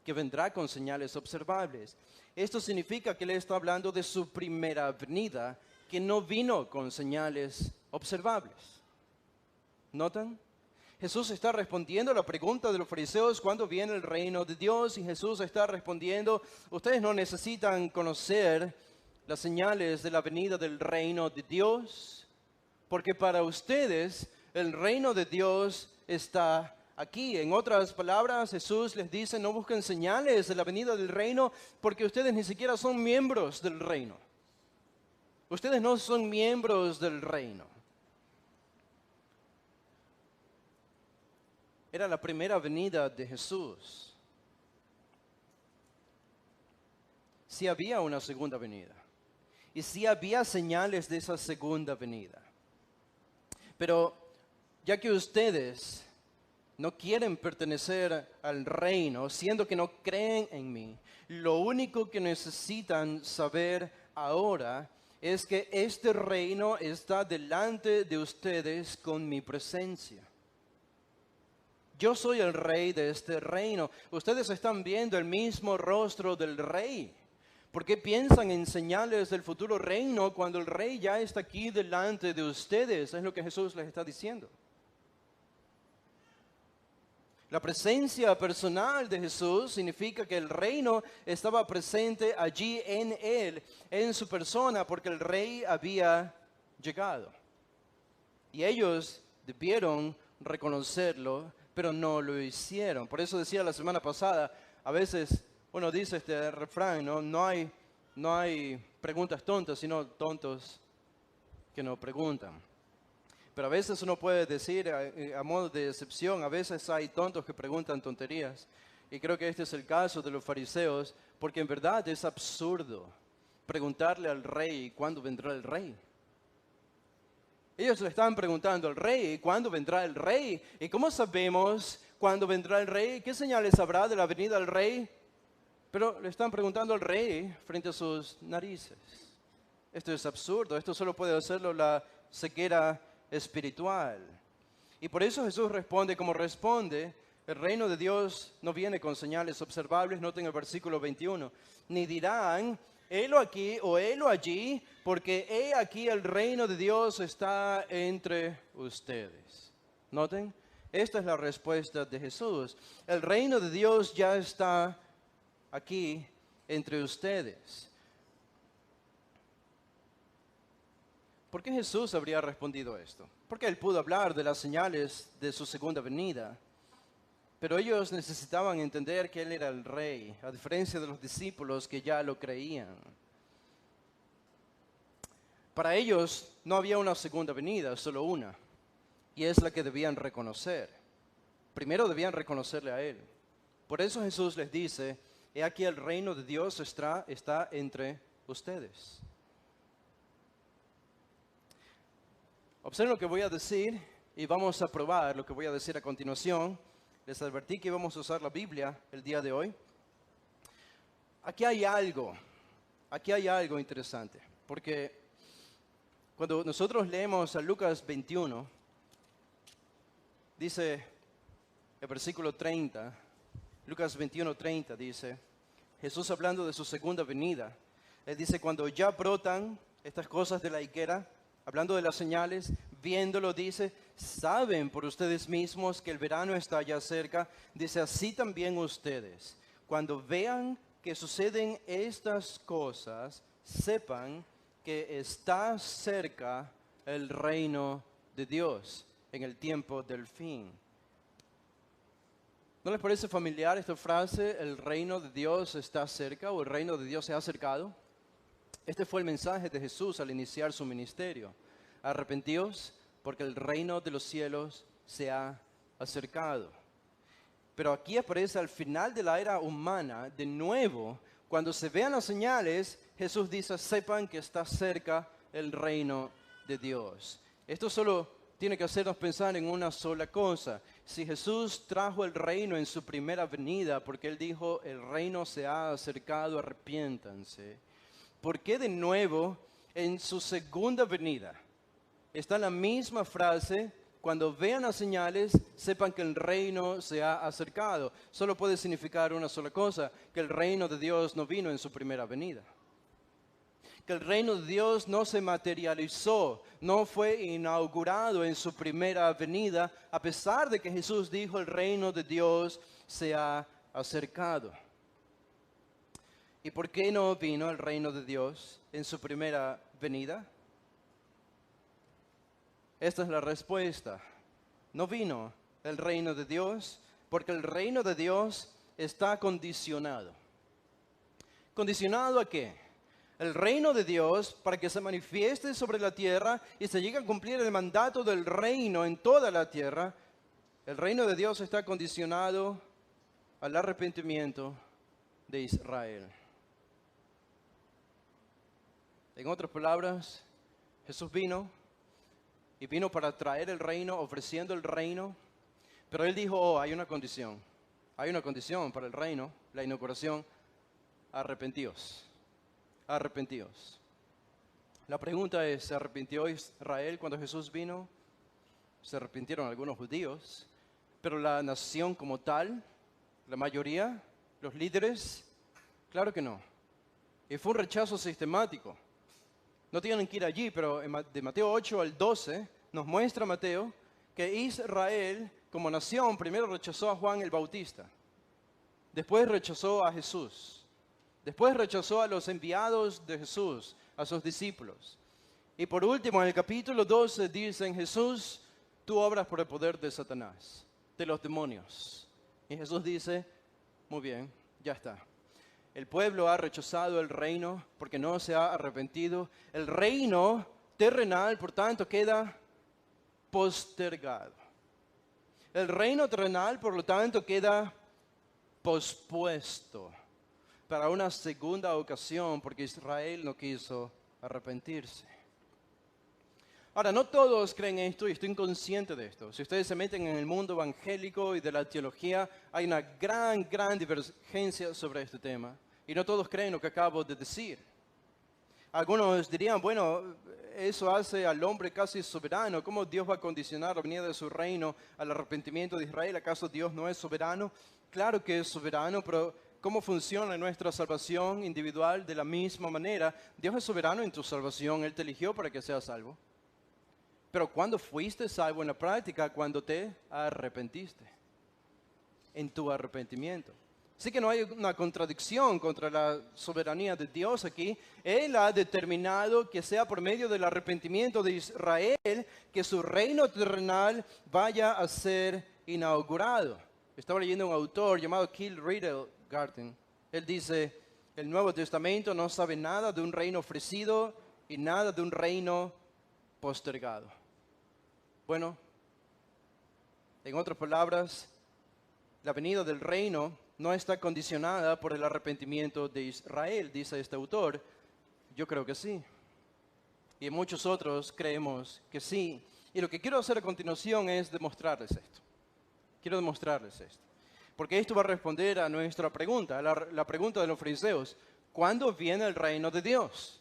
que vendrá con señales observables. Esto significa que Él está hablando de su primera venida, que no vino con señales observables. ¿Notan? Jesús está respondiendo a la pregunta de los fariseos, ¿cuándo viene el reino de Dios? Y Jesús está respondiendo, ustedes no necesitan conocer las señales de la venida del reino de Dios, porque para ustedes el reino de Dios está aquí. En otras palabras, Jesús les dice, no busquen señales de la venida del reino, porque ustedes ni siquiera son miembros del reino. Ustedes no son miembros del reino. Era la primera venida de Jesús. Sí había una segunda venida. Y sí había señales de esa segunda venida. Pero ya que ustedes no quieren pertenecer al reino, siendo que no creen en mí, lo único que necesitan saber ahora es que este reino está delante de ustedes con mi presencia. Yo soy el rey de este reino. Ustedes están viendo el mismo rostro del rey. ¿Por qué piensan en señales del futuro reino cuando el rey ya está aquí delante de ustedes? Es lo que Jesús les está diciendo. La presencia personal de Jesús significa que el reino estaba presente allí en Él, en su persona, porque el rey había llegado. Y ellos debieron reconocerlo, pero no lo hicieron. Por eso decía la semana pasada, a veces uno dice este refrán, no hay preguntas tontas, sino tontos que no preguntan. Pero a veces uno puede decir, a modo de excepción, a veces hay tontos que preguntan tonterías. Y creo que este es el caso de los fariseos, porque en verdad es absurdo preguntarle al rey cuándo vendrá el rey. Ellos le están preguntando al rey, ¿cuándo vendrá el rey? ¿Y cómo sabemos cuándo vendrá el rey? ¿Qué señales habrá de la venida del rey? Pero le están preguntando al rey frente a sus narices. Esto es absurdo, esto solo puede hacerlo la ceguera espiritual. Y por eso Jesús responde como responde. El reino de Dios no viene con señales observables. Noten el versículo 21. Ni dirán, helo aquí o helo allí, porque he aquí el reino de Dios está entre ustedes. Noten, esta es la respuesta de Jesús. El reino de Dios ya está aquí entre ustedes. ¿Por qué Jesús habría respondido esto? Porque Él pudo hablar de las señales de su segunda venida. Pero ellos necesitaban entender que Él era el rey, a diferencia de los discípulos que ya lo creían. Para ellos no había una segunda venida, solo una. Y es la que debían reconocer. Primero debían reconocerle a Él. Por eso Jesús les dice, he aquí el reino de Dios está entre ustedes. Observen lo que voy a decir y vamos a probar lo que voy a decir a continuación. Les advertí que íbamos a usar la Biblia el día de hoy. Aquí hay algo interesante, porque cuando nosotros leemos a Lucas 21, dice el versículo 30, Lucas 21:30 dice, Jesús hablando de su segunda venida, Él dice, cuando ya brotan estas cosas de la higuera, hablando de las señales, viéndolo dice, saben por ustedes mismos que el verano está ya cerca. Dice, así también ustedes, cuando vean que suceden estas cosas, sepan que está cerca el reino de Dios en el tiempo del fin. ¿No les parece familiar esta frase, el reino de Dios está cerca o el reino de Dios se ha acercado? Este fue el mensaje de Jesús al iniciar su ministerio. Arrepentíos porque el reino de los cielos se ha acercado. Pero aquí aparece al final de la era humana, de nuevo, cuando se vean las señales, Jesús dice, sepan que está cerca el reino de Dios. Esto solo tiene que hacernos pensar en una sola cosa. Si Jesús trajo el reino en su primera venida, porque Él dijo, el reino se ha acercado, arrepiéntanse, ¿por qué de nuevo en su segunda venida está la misma frase? Cuando vean las señales, sepan que el reino se ha acercado. Solo puede significar una sola cosa, que el reino de Dios no vino en su primera venida. Que el reino de Dios no se materializó, no fue inaugurado en su primera venida, a pesar de que Jesús dijo el reino de Dios se ha acercado. ¿Y por qué no vino el reino de Dios en su primera venida? Esta es la respuesta. No vino el reino de Dios porque el reino de Dios está condicionado. ¿Condicionado a qué? El reino de Dios, para que se manifieste sobre la tierra y se llegue a cumplir el mandato del reino en toda la tierra, el reino de Dios está condicionado al arrepentimiento de Israel. En otras palabras, Jesús vino para traer el reino, ofreciendo el reino, pero Él dijo, oh, hay una condición para el reino, la inauguración, arrepentíos. La pregunta es, ¿se arrepintió Israel cuando Jesús vino? Se arrepintieron algunos judíos, pero la nación como tal, la mayoría, los líderes, claro que no. Y fue un rechazo sistemático. No tienen que ir allí, pero de Mateo 8 al 12 nos muestra Mateo que Israel como nación primero rechazó a Juan el Bautista, después rechazó a Jesús, después rechazó a los enviados de Jesús, a sus discípulos. Y por último, en el capítulo 12 dicen, Jesús, tú obras por el poder de Satanás, de los demonios. Y Jesús dice, muy bien, ya está. El pueblo ha rechazado el reino porque no se ha arrepentido. El reino terrenal, por tanto, queda postergado. El reino terrenal, por lo tanto, queda pospuesto para una segunda ocasión porque Israel no quiso arrepentirse. Ahora, no todos creen esto y estoy consciente de esto. Si ustedes se meten en el mundo evangélico y de la teología, hay una gran divergencia sobre este tema. Y no todos creen lo que acabo de decir. Algunos dirían, bueno, eso hace al hombre casi soberano. ¿Cómo Dios va a condicionar la venida de su reino al arrepentimiento de Israel? ¿Acaso Dios no es soberano? Claro que es soberano, pero ¿cómo funciona nuestra salvación individual? De la misma manera, Dios es soberano en tu salvación. Él te eligió para que seas salvo. Pero ¿cuándo fuiste salvo en la práctica? Cuando te arrepentiste. En tu arrepentimiento. Así que no hay una contradicción contra la soberanía de Dios aquí. Él ha determinado que sea por medio del arrepentimiento de Israel que su reino terrenal vaya a ser inaugurado. Estaba leyendo un autor llamado Keith Riddlegarten. Él dice, el Nuevo Testamento no sabe nada de un reino ofrecido y nada de un reino postergado. Bueno, en otras palabras, la venida del reino no está condicionada por el arrepentimiento de Israel, dice este autor. Yo creo que sí. Y muchos otros creemos que sí. Y lo que quiero hacer a continuación es demostrarles esto. Quiero demostrarles esto. Porque esto va a responder a nuestra pregunta, la pregunta de los fariseos. ¿Cuándo viene el reino de Dios?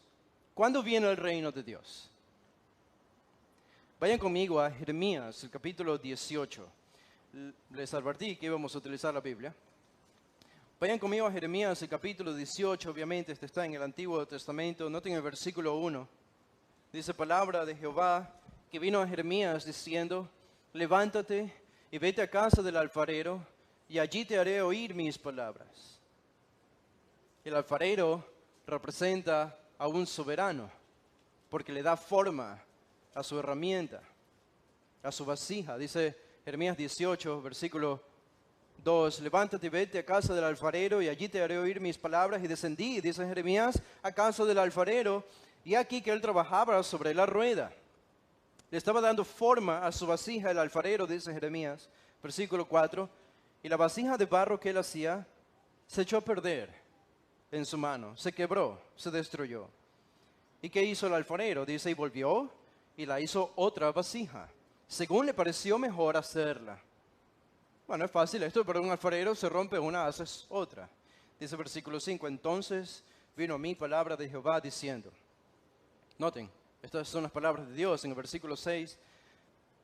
¿Cuándo viene el reino de Dios? Vayan conmigo a Jeremías, el capítulo 18. Les advertí que íbamos a utilizar la Biblia. Vayan conmigo a Jeremías, el capítulo 18, obviamente este está en el Antiguo Testamento, noten el versículo 1. Dice palabra de Jehová que vino a Jeremías diciendo, levántate y vete a casa del alfarero y allí te haré oír mis palabras. El alfarero representa a un soberano porque le da forma a su herramienta, a su vasija. Dice Jeremías 18, versículo 2, levántate y vete a casa del alfarero y allí te haré oír mis palabras. Y descendí, dice Jeremías, a casa del alfarero y aquí que él trabajaba sobre la rueda. Le estaba dando forma a su vasija el alfarero, dice Jeremías. Versículo 4. Y la vasija de barro que él hacía se echó a perder en su mano, se quebró, se destruyó. ¿Y qué hizo el alfarero? Dice, y volvió y la hizo otra vasija, según le pareció mejor hacerla. Bueno, es fácil esto, pero un alfarero se rompe una, haces otra. Dice versículo 5, entonces vino a mí palabra de Jehová diciendo. Noten, estas son las palabras de Dios en el versículo 6.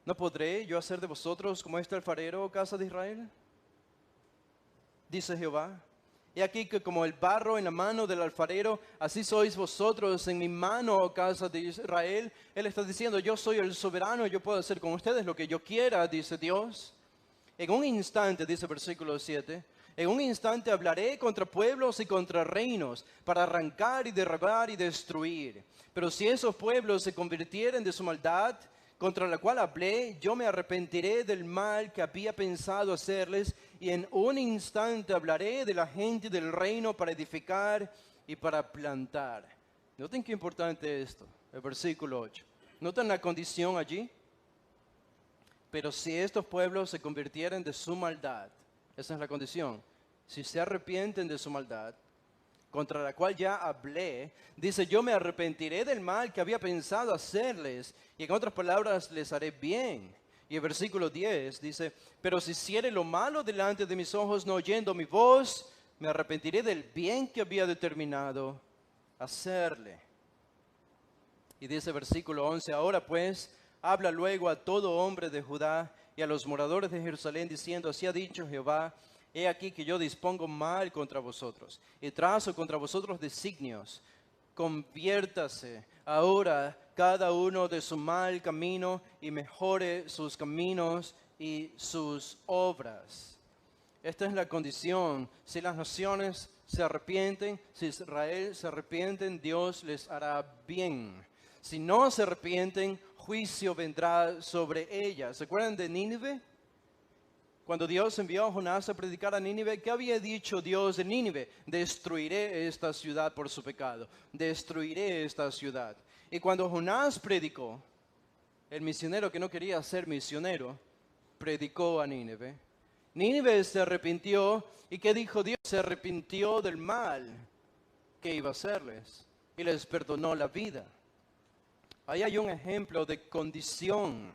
¿No podré yo hacer de vosotros como este alfarero, casa de Israel? Dice Jehová. Y aquí que como el barro en la mano del alfarero, así sois vosotros en mi mano, oh casa de Israel. Él está diciendo, yo soy el soberano, yo puedo hacer con ustedes lo que yo quiera, dice Dios. En un instante, dice versículo 7, en un instante hablaré contra pueblos y contra reinos para arrancar y derribar y destruir. Pero si esos pueblos se convirtieren de su maldad, contra la cual hablé, yo me arrepentiré del mal que había pensado hacerles y en un instante hablaré de la gente del reino para edificar y para plantar. Noten qué importante es esto, el versículo 8. ¿Notan la condición allí? Pero si estos pueblos se convirtieren de su maldad, esa es la condición, si se arrepienten de su maldad, contra la cual ya hablé, dice, yo me arrepentiré del mal que había pensado hacerles, y en otras palabras, les haré bien. Y el versículo 10 dice, pero si hiciere lo malo delante de mis ojos, no oyendo mi voz, me arrepentiré del bien que había determinado hacerle. Y dice el versículo 11, ahora pues, habla luego a todo hombre de Judá y a los moradores de Jerusalén, diciendo, así ha dicho Jehová, he aquí que yo dispongo mal contra vosotros y trazo contra vosotros designios. Conviértase ahora cada uno de su mal camino y mejore sus caminos y sus obras. Esta es la condición. Si las naciones se arrepienten, si Israel se arrepienten, Dios les hará bien. Si no se arrepienten, juicio vendrá sobre ellas. ¿Se acuerdan de Nínive? Cuando Dios envió a Jonás a predicar a Nínive, ¿qué había dicho Dios de Nínive? Destruiré esta ciudad por su pecado. Destruiré esta ciudad. Y cuando Jonás predicó, el misionero que no quería ser misionero, predicó a Nínive. Nínive se arrepintió. ¿Y qué dijo Dios? Se arrepintió del mal que iba a hacerles. Y les perdonó la vida. Ahí hay un ejemplo de condición.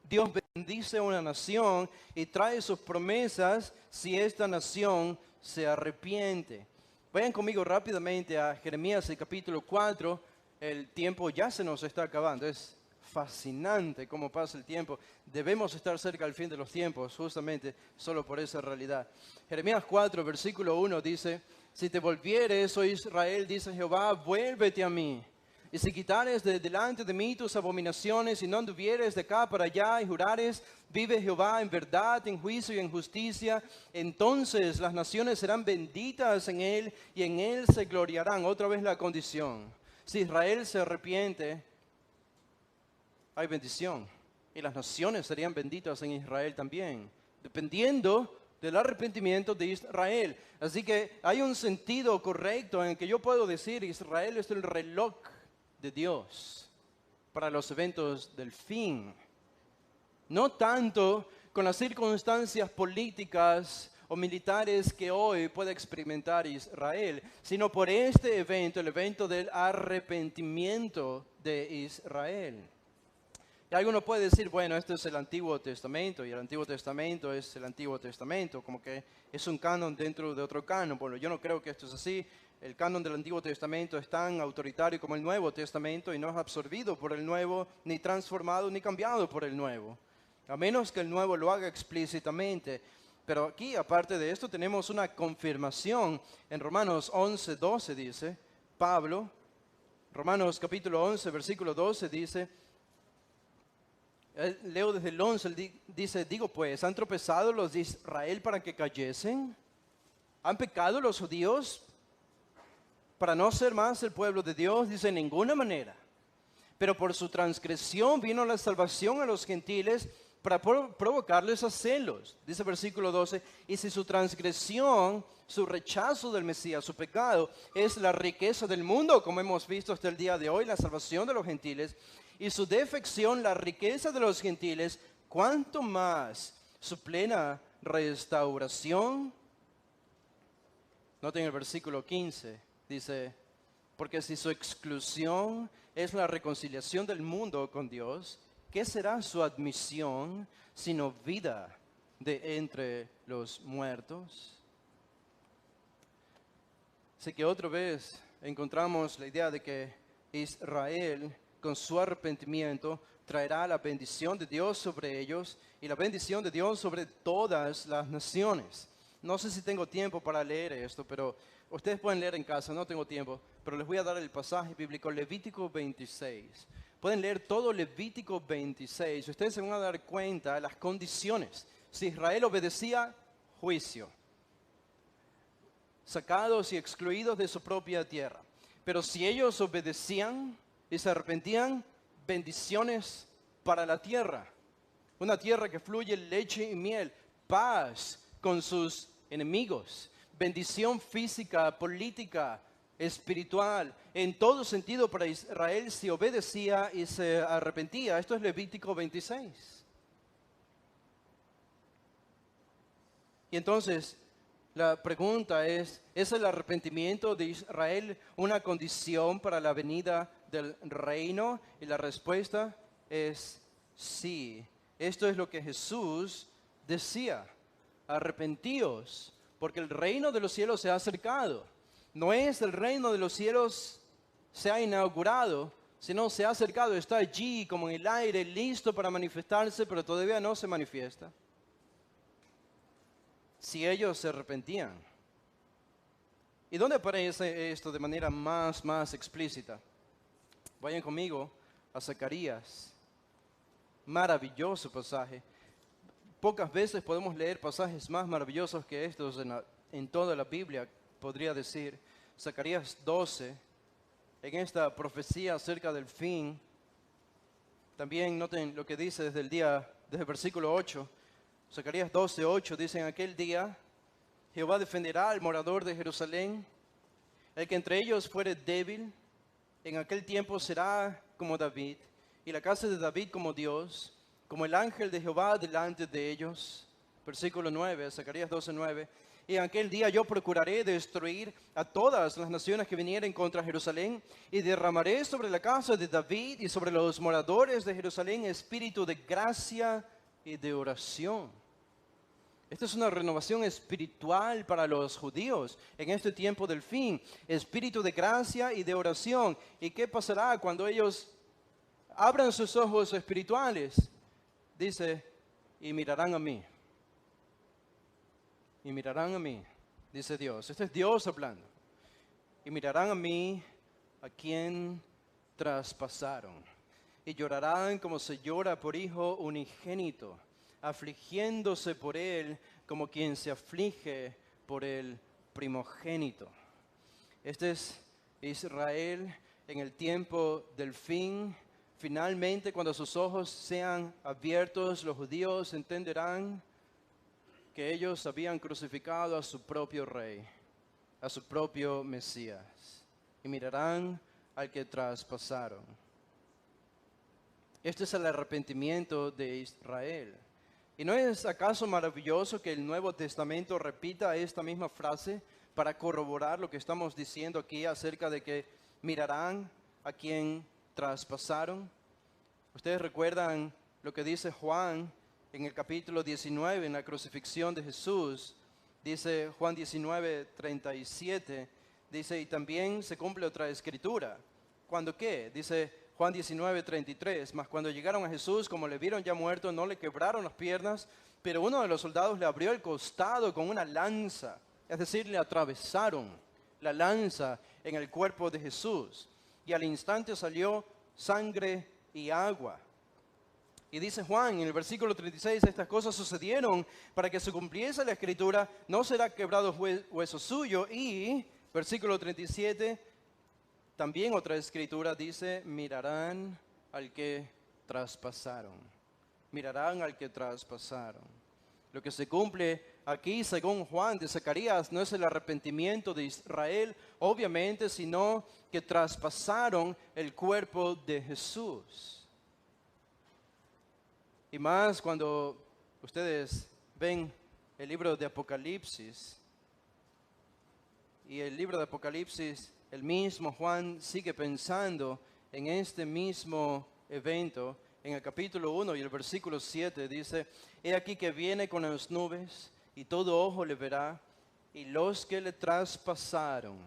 Dios bendice a una nación y trae sus promesas si esta nación se arrepiente. Vayan conmigo rápidamente a Jeremías el capítulo 4. El tiempo ya se nos está acabando. Es fascinante cómo pasa el tiempo. Debemos estar cerca del fin de los tiempos, justamente solo por esa realidad. Jeremías 4, versículo 1 dice, si te volvieres, oh Israel, dice Jehová, vuélvete a mí. Y si quitares de delante de mí tus abominaciones y no anduvieres de acá para allá y jurares, vive Jehová en verdad, en juicio y en justicia, entonces las naciones serán benditas en él y en él se gloriarán. Otra vez la condición. Si Israel se arrepiente, hay bendición. Y las naciones serían benditas en Israel también, dependiendo del arrepentimiento de Israel. Así que hay un sentido correcto en que yo puedo decir, Israel es el reloj de Dios para los eventos del fin. No tanto con las circunstancias políticas o militares que hoy puede experimentar Israel, sino por este evento, el evento del arrepentimiento de Israel. Y alguno puede decir, bueno, esto es el Antiguo Testamento, y el Antiguo Testamento es el Antiguo Testamento, como que es un canon dentro de otro canon. Bueno, yo no creo que esto es así. El canon del Antiguo Testamento es tan autoritario como el Nuevo Testamento y no es absorbido por el Nuevo, ni transformado, ni cambiado por el Nuevo. A menos que el Nuevo lo haga explícitamente. Pero aquí, aparte de esto, tenemos una confirmación. En Romanos 11, 12 dice, Pablo, Romanos capítulo 11, versículo 12 dice, leo desde el 11, dice, digo pues, ¿han tropezado los de Israel para que cayesen? ¿Han pecado los judíos para no ser más el pueblo de Dios? Dice, en ninguna manera. Pero por su transgresión vino la salvación a los gentiles para provocarles a celos. Dice versículo 12, y si su transgresión, su rechazo del Mesías, su pecado, es la riqueza del mundo, como hemos visto hasta el día de hoy, la salvación de los gentiles, y su defección, la riqueza de los gentiles, ¿cuánto más su plena restauración. Noten el versículo 15, dice, porque si su exclusión es la reconciliación del mundo con Dios, ¿qué será su admisión sino vida de entre los muertos? Así que otra vez encontramos la idea de que Israel, con su arrepentimiento, traerá la bendición de Dios sobre ellos y la bendición de Dios sobre todas las naciones. No sé si tengo tiempo para leer esto, pero ustedes pueden leer en casa, no tengo tiempo, pero les voy a dar el pasaje bíblico, Levítico 26. Pueden leer todo Levítico 26. Ustedes se van a dar cuenta de las condiciones. Si Israel obedecía, juicio. Sacados y excluidos de su propia tierra. Pero si ellos obedecían y se arrepentían, bendiciones para la tierra. Una tierra que fluye leche y miel, paz con sus enemigos, bendición física, política, espiritual, en todo sentido para Israel si obedecía y se arrepentía. Esto es Levítico 26. Y entonces, la pregunta ¿es el arrepentimiento de Israel una condición para la venida del reino? Y la respuesta es sí. Esto es lo que Jesús decía. Arrepentíos, porque el reino de los cielos se ha acercado. No es el reino de los cielos se ha inaugurado, sino se ha acercado, está allí como en el aire, listo para manifestarse, pero todavía no se manifiesta. Si ellos se arrepentían. ¿Y dónde aparece esto de manera más explícita? Vayan conmigo a Zacarías. Maravilloso pasaje. Pocas veces podemos leer pasajes más maravillosos que estos en toda la Biblia, podría decir. Zacarías 12, en esta profecía acerca del fin. También noten lo que dice desde el versículo 8. Zacarías 12, 8 dice, en aquel día Jehová defenderá al morador de Jerusalén, el que entre ellos fuere débil, en aquel tiempo será como David, y la casa de David como Dios, como el ángel de Jehová delante de ellos. Versículo 9, Zacarías 12, 9. Y en aquel día yo procuraré destruir a todas las naciones que vinieren contra Jerusalén, y derramaré sobre la casa de David y sobre los moradores de Jerusalén espíritu de gracia y de oración. Esta es una renovación espiritual para los judíos en este tiempo del fin. Espíritu de gracia y de oración. ¿Y qué pasará cuando ellos abran sus ojos espirituales? Dice, y mirarán a mí. Y mirarán a mí, dice Dios. Este es Dios hablando. Y mirarán a mí, a quien traspasaron. Y llorarán como se llora por hijo unigénito, afligiéndose por él como quien se aflige por el primogénito. Este es Israel en el tiempo del fin. Finalmente, cuando sus ojos sean abiertos, los judíos entenderán que ellos habían crucificado a su propio rey, a su propio Mesías, y mirarán al que traspasaron. Este es el arrepentimiento de Israel. ¿Y no es acaso maravilloso que el Nuevo Testamento repita esta misma frase para corroborar lo que estamos diciendo aquí acerca de que mirarán a quien traspasaron? Ustedes recuerdan lo que dice Juan en el capítulo 19, en la crucifixión de Jesús. Dice Juan 19, 37, dice, y también se cumple otra escritura. ¿Cuándo qué? Dice Juan 19, 33, mas cuando llegaron a Jesús, como le vieron ya muerto, no le quebraron las piernas, pero uno de los soldados le abrió el costado con una lanza, es decir, le atravesaron la lanza en el cuerpo de Jesús, y al instante salió sangre y agua. Y dice Juan en el versículo 36, estas cosas sucedieron para que se cumpliese la escritura, no será quebrado hueso suyo. Y versículo 37, también otra escritura dice, mirarán al que traspasaron. Mirarán al que traspasaron. Lo que se cumple aquí, según Juan de Zacarías, no es el arrepentimiento de Israel, obviamente, sino que traspasaron el cuerpo de Jesús. Y más cuando ustedes ven el libro de Apocalipsis, y el libro de Apocalipsis, el mismo Juan sigue pensando en este mismo evento. En el capítulo 1 y el versículo 7 dice: He aquí que viene con las nubes, y todo ojo le verá, y los que le traspasaron,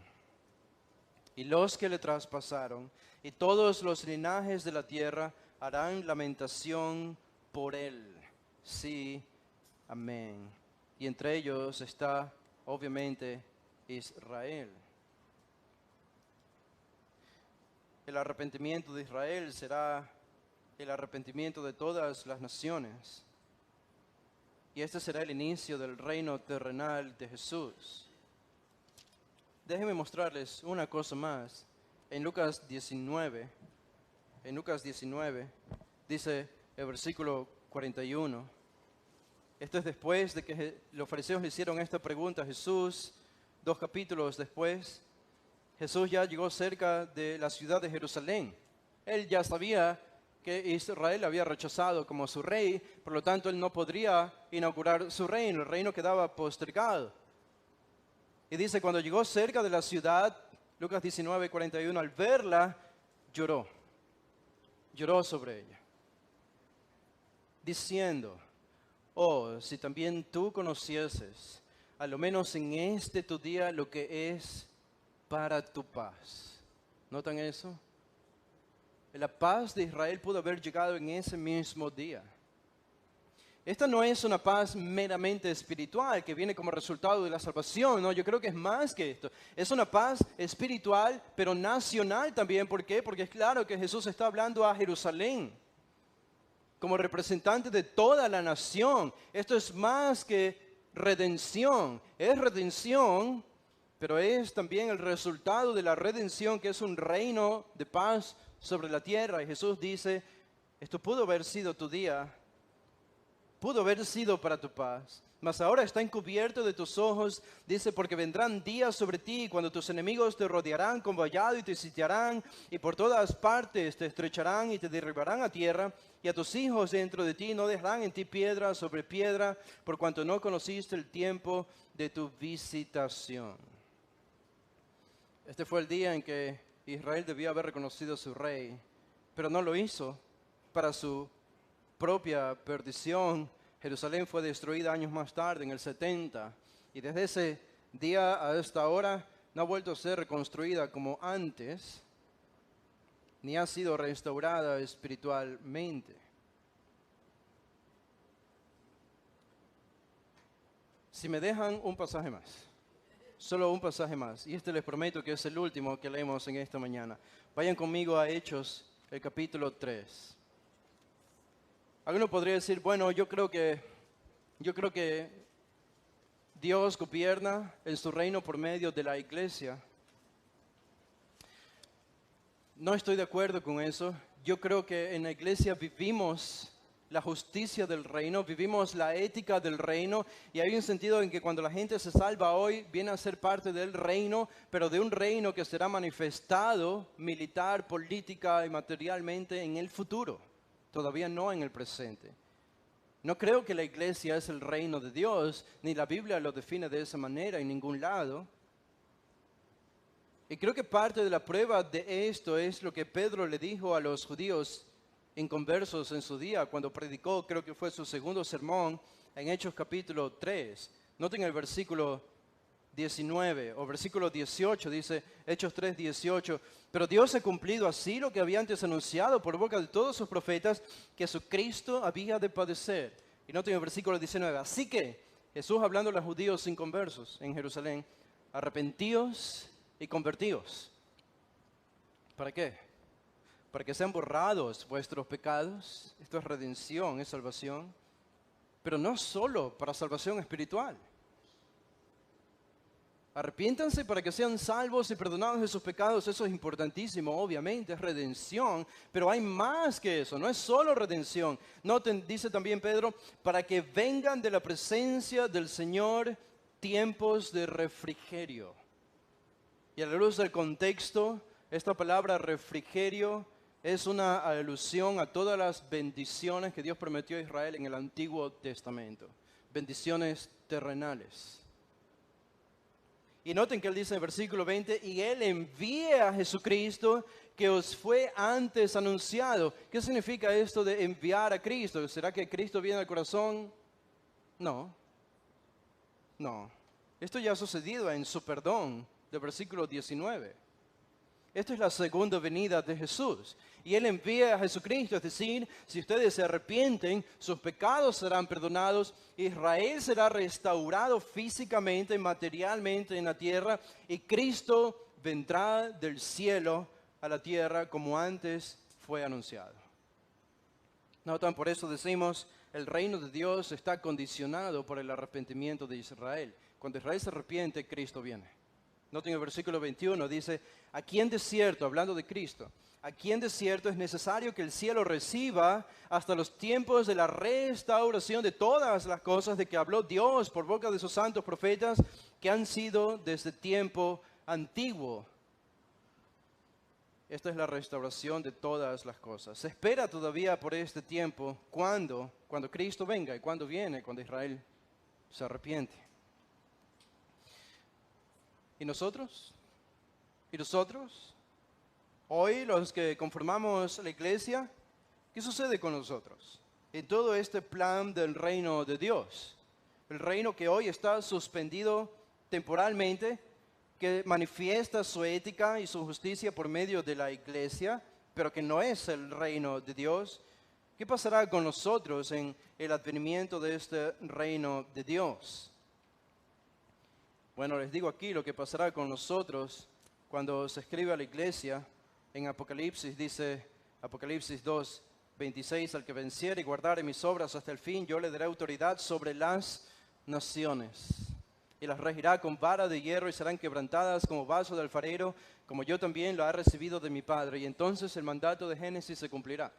y todos los linajes de la tierra harán lamentación por él. Sí, amén. Y entre ellos está, obviamente, Israel. El arrepentimiento de Israel será el arrepentimiento de todas las naciones. Y este será el inicio del reino terrenal de Jesús. Déjenme mostrarles una cosa más. En Lucas 19, dice el versículo 41. Esto es después de que los fariseos le hicieron esta pregunta a Jesús. 2 capítulos después, Jesús ya llegó cerca de la ciudad de Jerusalén. Él ya sabía que Israel había rechazado como su rey, por lo tanto él no podría inaugurar su reino, el reino quedaba postergado. Y dice, cuando llegó cerca de la ciudad, Lucas 19, 41, al verla, lloró sobre ella, diciendo: oh, si también tú conocieses, a lo menos en este tu día, lo que es para tu paz. ¿Notan eso? La paz de Israel pudo haber llegado en ese mismo día. Esta no es una paz meramente espiritual que viene como resultado de la salvación, no, yo creo que es más que esto. Es una paz espiritual, pero nacional también. ¿Por qué? Porque es claro que Jesús está hablando a Jerusalén como representante de toda la nación. Esto es más que redención. Es redención, pero es también el resultado de la redención, que es un reino de paz sobre la tierra. Y Jesús dice, esto pudo haber sido tu día, pudo haber sido para tu paz, mas ahora está encubierto de tus ojos. Dice, porque vendrán días sobre ti cuando tus enemigos te rodearán con vallado y te sitiarán, y por todas partes te estrecharán y te derribarán a tierra, y a tus hijos dentro de ti no dejarán en ti piedra sobre piedra, por cuanto no conociste el tiempo de tu visitación. Este fue el día en que Israel debía haber reconocido a su rey, pero no lo hizo para su propia perdición. Jerusalén fue destruida años más tarde, en el 70, y desde ese día a esta hora no ha vuelto a ser reconstruida como antes, ni ha sido restaurada espiritualmente. Si me dejan un pasaje más, solo un pasaje más, y este les prometo que es el último que leemos en esta mañana. Vayan conmigo a Hechos, el capítulo 3. Alguno podría decir, bueno, yo creo que Dios gobierna en su reino por medio de la iglesia. No estoy de acuerdo con eso. Yo creo que en la iglesia vivimos la justicia del reino, vivimos la ética del reino, y hay un sentido en que cuando la gente se salva hoy, viene a ser parte del reino, pero de un reino que será manifestado militar, política y materialmente en el futuro. Todavía no en el presente. No creo que la iglesia es el reino de Dios, ni la Biblia lo define de esa manera en ningún lado. Y creo que parte de la prueba de esto es lo que Pedro le dijo a los judíos inconversos en su día, cuando predicó, creo que fue su segundo sermón, en Hechos capítulo 3. Noten el versículo 19 o versículo 18, dice Hechos 3, 18. Pero Dios ha cumplido así lo que había antes anunciado por boca de todos sus profetas, que su Cristo había de padecer. Y noten el versículo 19. Así que Jesús, hablando a los judíos inconversos en Jerusalén, arrepentíos y convertíos. ¿Para qué? Para que sean borrados vuestros pecados. Esto es redención, es salvación. Pero no solo para salvación espiritual. Arrepiéntanse para que sean salvos y perdonados de sus pecados. Eso es importantísimo, obviamente, es redención. Pero hay más que eso, no es solo redención. Noten, dice también Pedro, para que vengan de la presencia del Señor tiempos de refrigerio. Y a la luz del contexto, esta palabra refrigerio es una alusión a todas las bendiciones que Dios prometió a Israel en el Antiguo Testamento. bendiciones terrenales. Y noten que él dice en el versículo 20, y él envía a Jesucristo que os fue antes anunciado. ¿Qué significa esto de enviar a Cristo? ¿Será que Cristo viene al corazón? No. Esto ya ha sucedido en su perdón del versículo 19. Esto es la segunda venida de Jesús. Y Él envía a Jesucristo, es decir, si ustedes se arrepienten, sus pecados serán perdonados, Israel será restaurado físicamente, materialmente en la tierra, y Cristo vendrá del cielo a la tierra como antes fue anunciado. Notan, por eso decimos, el reino de Dios está condicionado por el arrepentimiento de Israel. Cuando Israel se arrepiente, Cristo viene. Noten el versículo 21, dice, aquí en desierto, hablando de Cristo, aquí en desierto es necesario que el cielo reciba hasta los tiempos de la restauración de todas las cosas de que habló Dios por boca de sus santos profetas que han sido desde tiempo antiguo. Esta es la restauración de todas las cosas. Se espera todavía por este tiempo cuando Cristo venga y cuando viene, cuando Israel se arrepiente. ¿Y nosotros? ¿Y nosotros? Hoy los que conformamos la iglesia, ¿qué sucede con nosotros? En todo este plan del reino de Dios, el reino que hoy está suspendido temporalmente, que manifiesta su ética y su justicia por medio de la iglesia, pero que no es el reino de Dios. ¿Qué pasará con nosotros en el advenimiento de este reino de Dios? Bueno, les digo aquí lo que pasará con nosotros cuando se escribe a la iglesia. En Apocalipsis dice, Apocalipsis 2, 26, al que venciere y guardare mis obras hasta el fin, yo le daré autoridad sobre las naciones. Y las regirá con vara de hierro y serán quebrantadas como vaso de alfarero, como yo también lo he recibido de mi Padre. Y entonces el mandato de Génesis se cumplirá.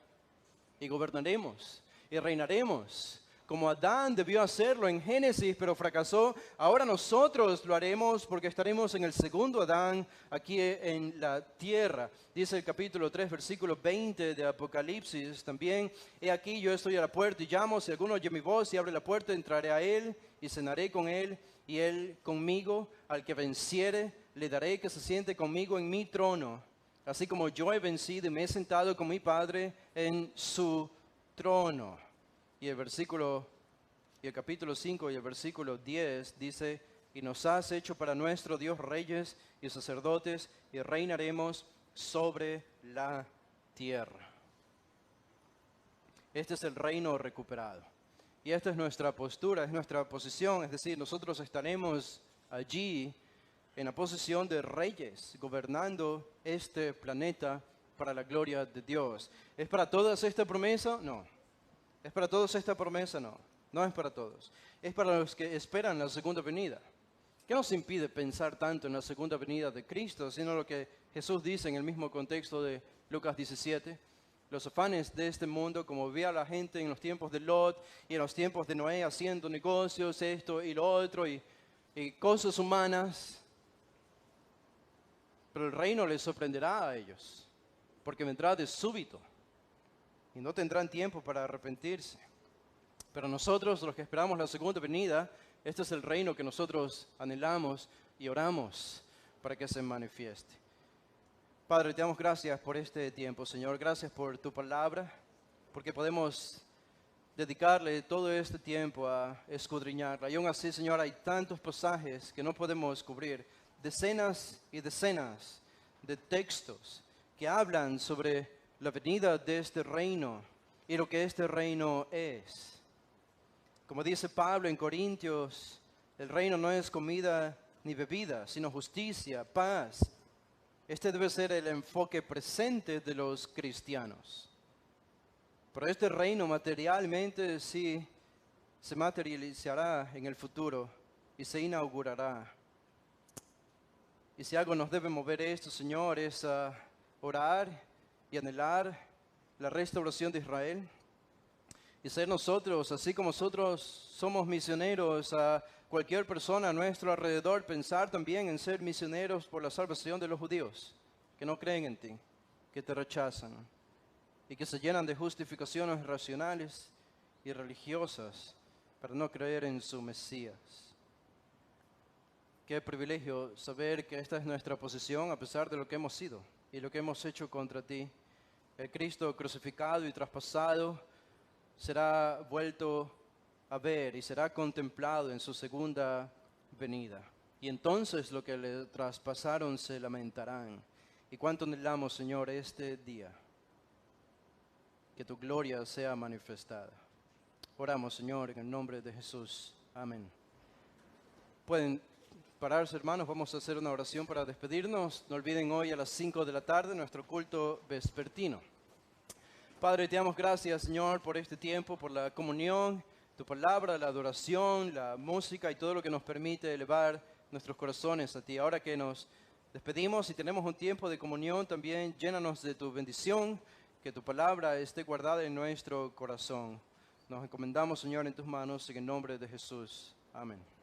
Y gobernaremos y reinaremos, como Adán debió hacerlo en Génesis, pero fracasó. Ahora nosotros lo haremos porque estaremos en el segundo Adán aquí en la tierra. Dice el capítulo 3, versículo 20 de Apocalipsis también. He aquí yo estoy a la puerta y llamo. Si alguno oye mi voz y abre la puerta, entraré a él y cenaré con él y él conmigo. Al que venciere, le daré que se siente conmigo en mi trono, así como yo he vencido y me he sentado con mi Padre en su trono. Y el capítulo 5 y el versículo 10 dice, y nos has hecho para nuestro Dios reyes y sacerdotes y reinaremos sobre la tierra. Este es el reino recuperado. Y esta es nuestra postura, es nuestra posición, es decir, nosotros estaremos allí en la posición de reyes, gobernando este planeta para la gloria de Dios. ¿Es para todos esta promesa? No. ¿Es para todos esta promesa? No. No es para todos. Es para los que esperan la segunda venida. ¿Qué nos impide pensar tanto en la segunda venida de Cristo, sino lo que Jesús dice en el mismo contexto de Lucas 17? Los afanes de este mundo, como vivía la gente en los tiempos de Lot y en los tiempos de Noé, haciendo negocios, esto y lo otro, y cosas humanas. Pero el reino les sorprenderá a ellos, porque vendrá de súbito y no tendrán tiempo para arrepentirse. Pero nosotros, los que esperamos la segunda venida, este es el reino que nosotros anhelamos y oramos para que se manifieste. Padre, te damos gracias por este tiempo, Señor. Gracias por tu palabra, porque podemos dedicarle todo este tiempo a escudriñarla. Y aún así, Señor, hay tantos pasajes que no podemos cubrir. Decenas y decenas de textos que hablan sobre la venida de este reino y lo que este reino es. Como dice Pablo en Corintios, el reino no es comida ni bebida, sino justicia, paz. Este debe ser el enfoque presente de los cristianos. Pero este reino materialmente sí se materializará en el futuro y se inaugurará. Y si algo nos debe mover esto, Señor, es orar y anhelar la restauración de Israel. Y ser nosotros, así como nosotros somos misioneros a cualquier persona a nuestro alrededor, pensar también en ser misioneros por la salvación de los judíos, que no creen en ti, que te rechazan y que se llenan de justificaciones racionales y religiosas para no creer en su Mesías. Qué privilegio saber que esta es nuestra posición a pesar de lo que hemos sido y lo que hemos hecho contra ti. El Cristo crucificado y traspasado será vuelto a ver y será contemplado en su segunda venida. Y entonces lo que le traspasaron se lamentarán. Y cuánto anhelamos, Señor, este día, que tu gloria sea manifestada. Oramos, Señor, en el nombre de Jesús. Amén. Pueden pararse, hermanos, vamos a hacer una oración para despedirnos. No olviden hoy a las 5 de la tarde nuestro culto vespertino. Padre, te damos gracias, Señor, por este tiempo, por la comunión, tu palabra, la adoración, la música y todo lo que nos permite elevar nuestros corazones a ti. Ahora que nos despedimos y tenemos un tiempo de comunión, también llénanos de tu bendición, que tu palabra esté guardada en nuestro corazón. Nos encomendamos, Señor, en tus manos, en el nombre de Jesús. Amén.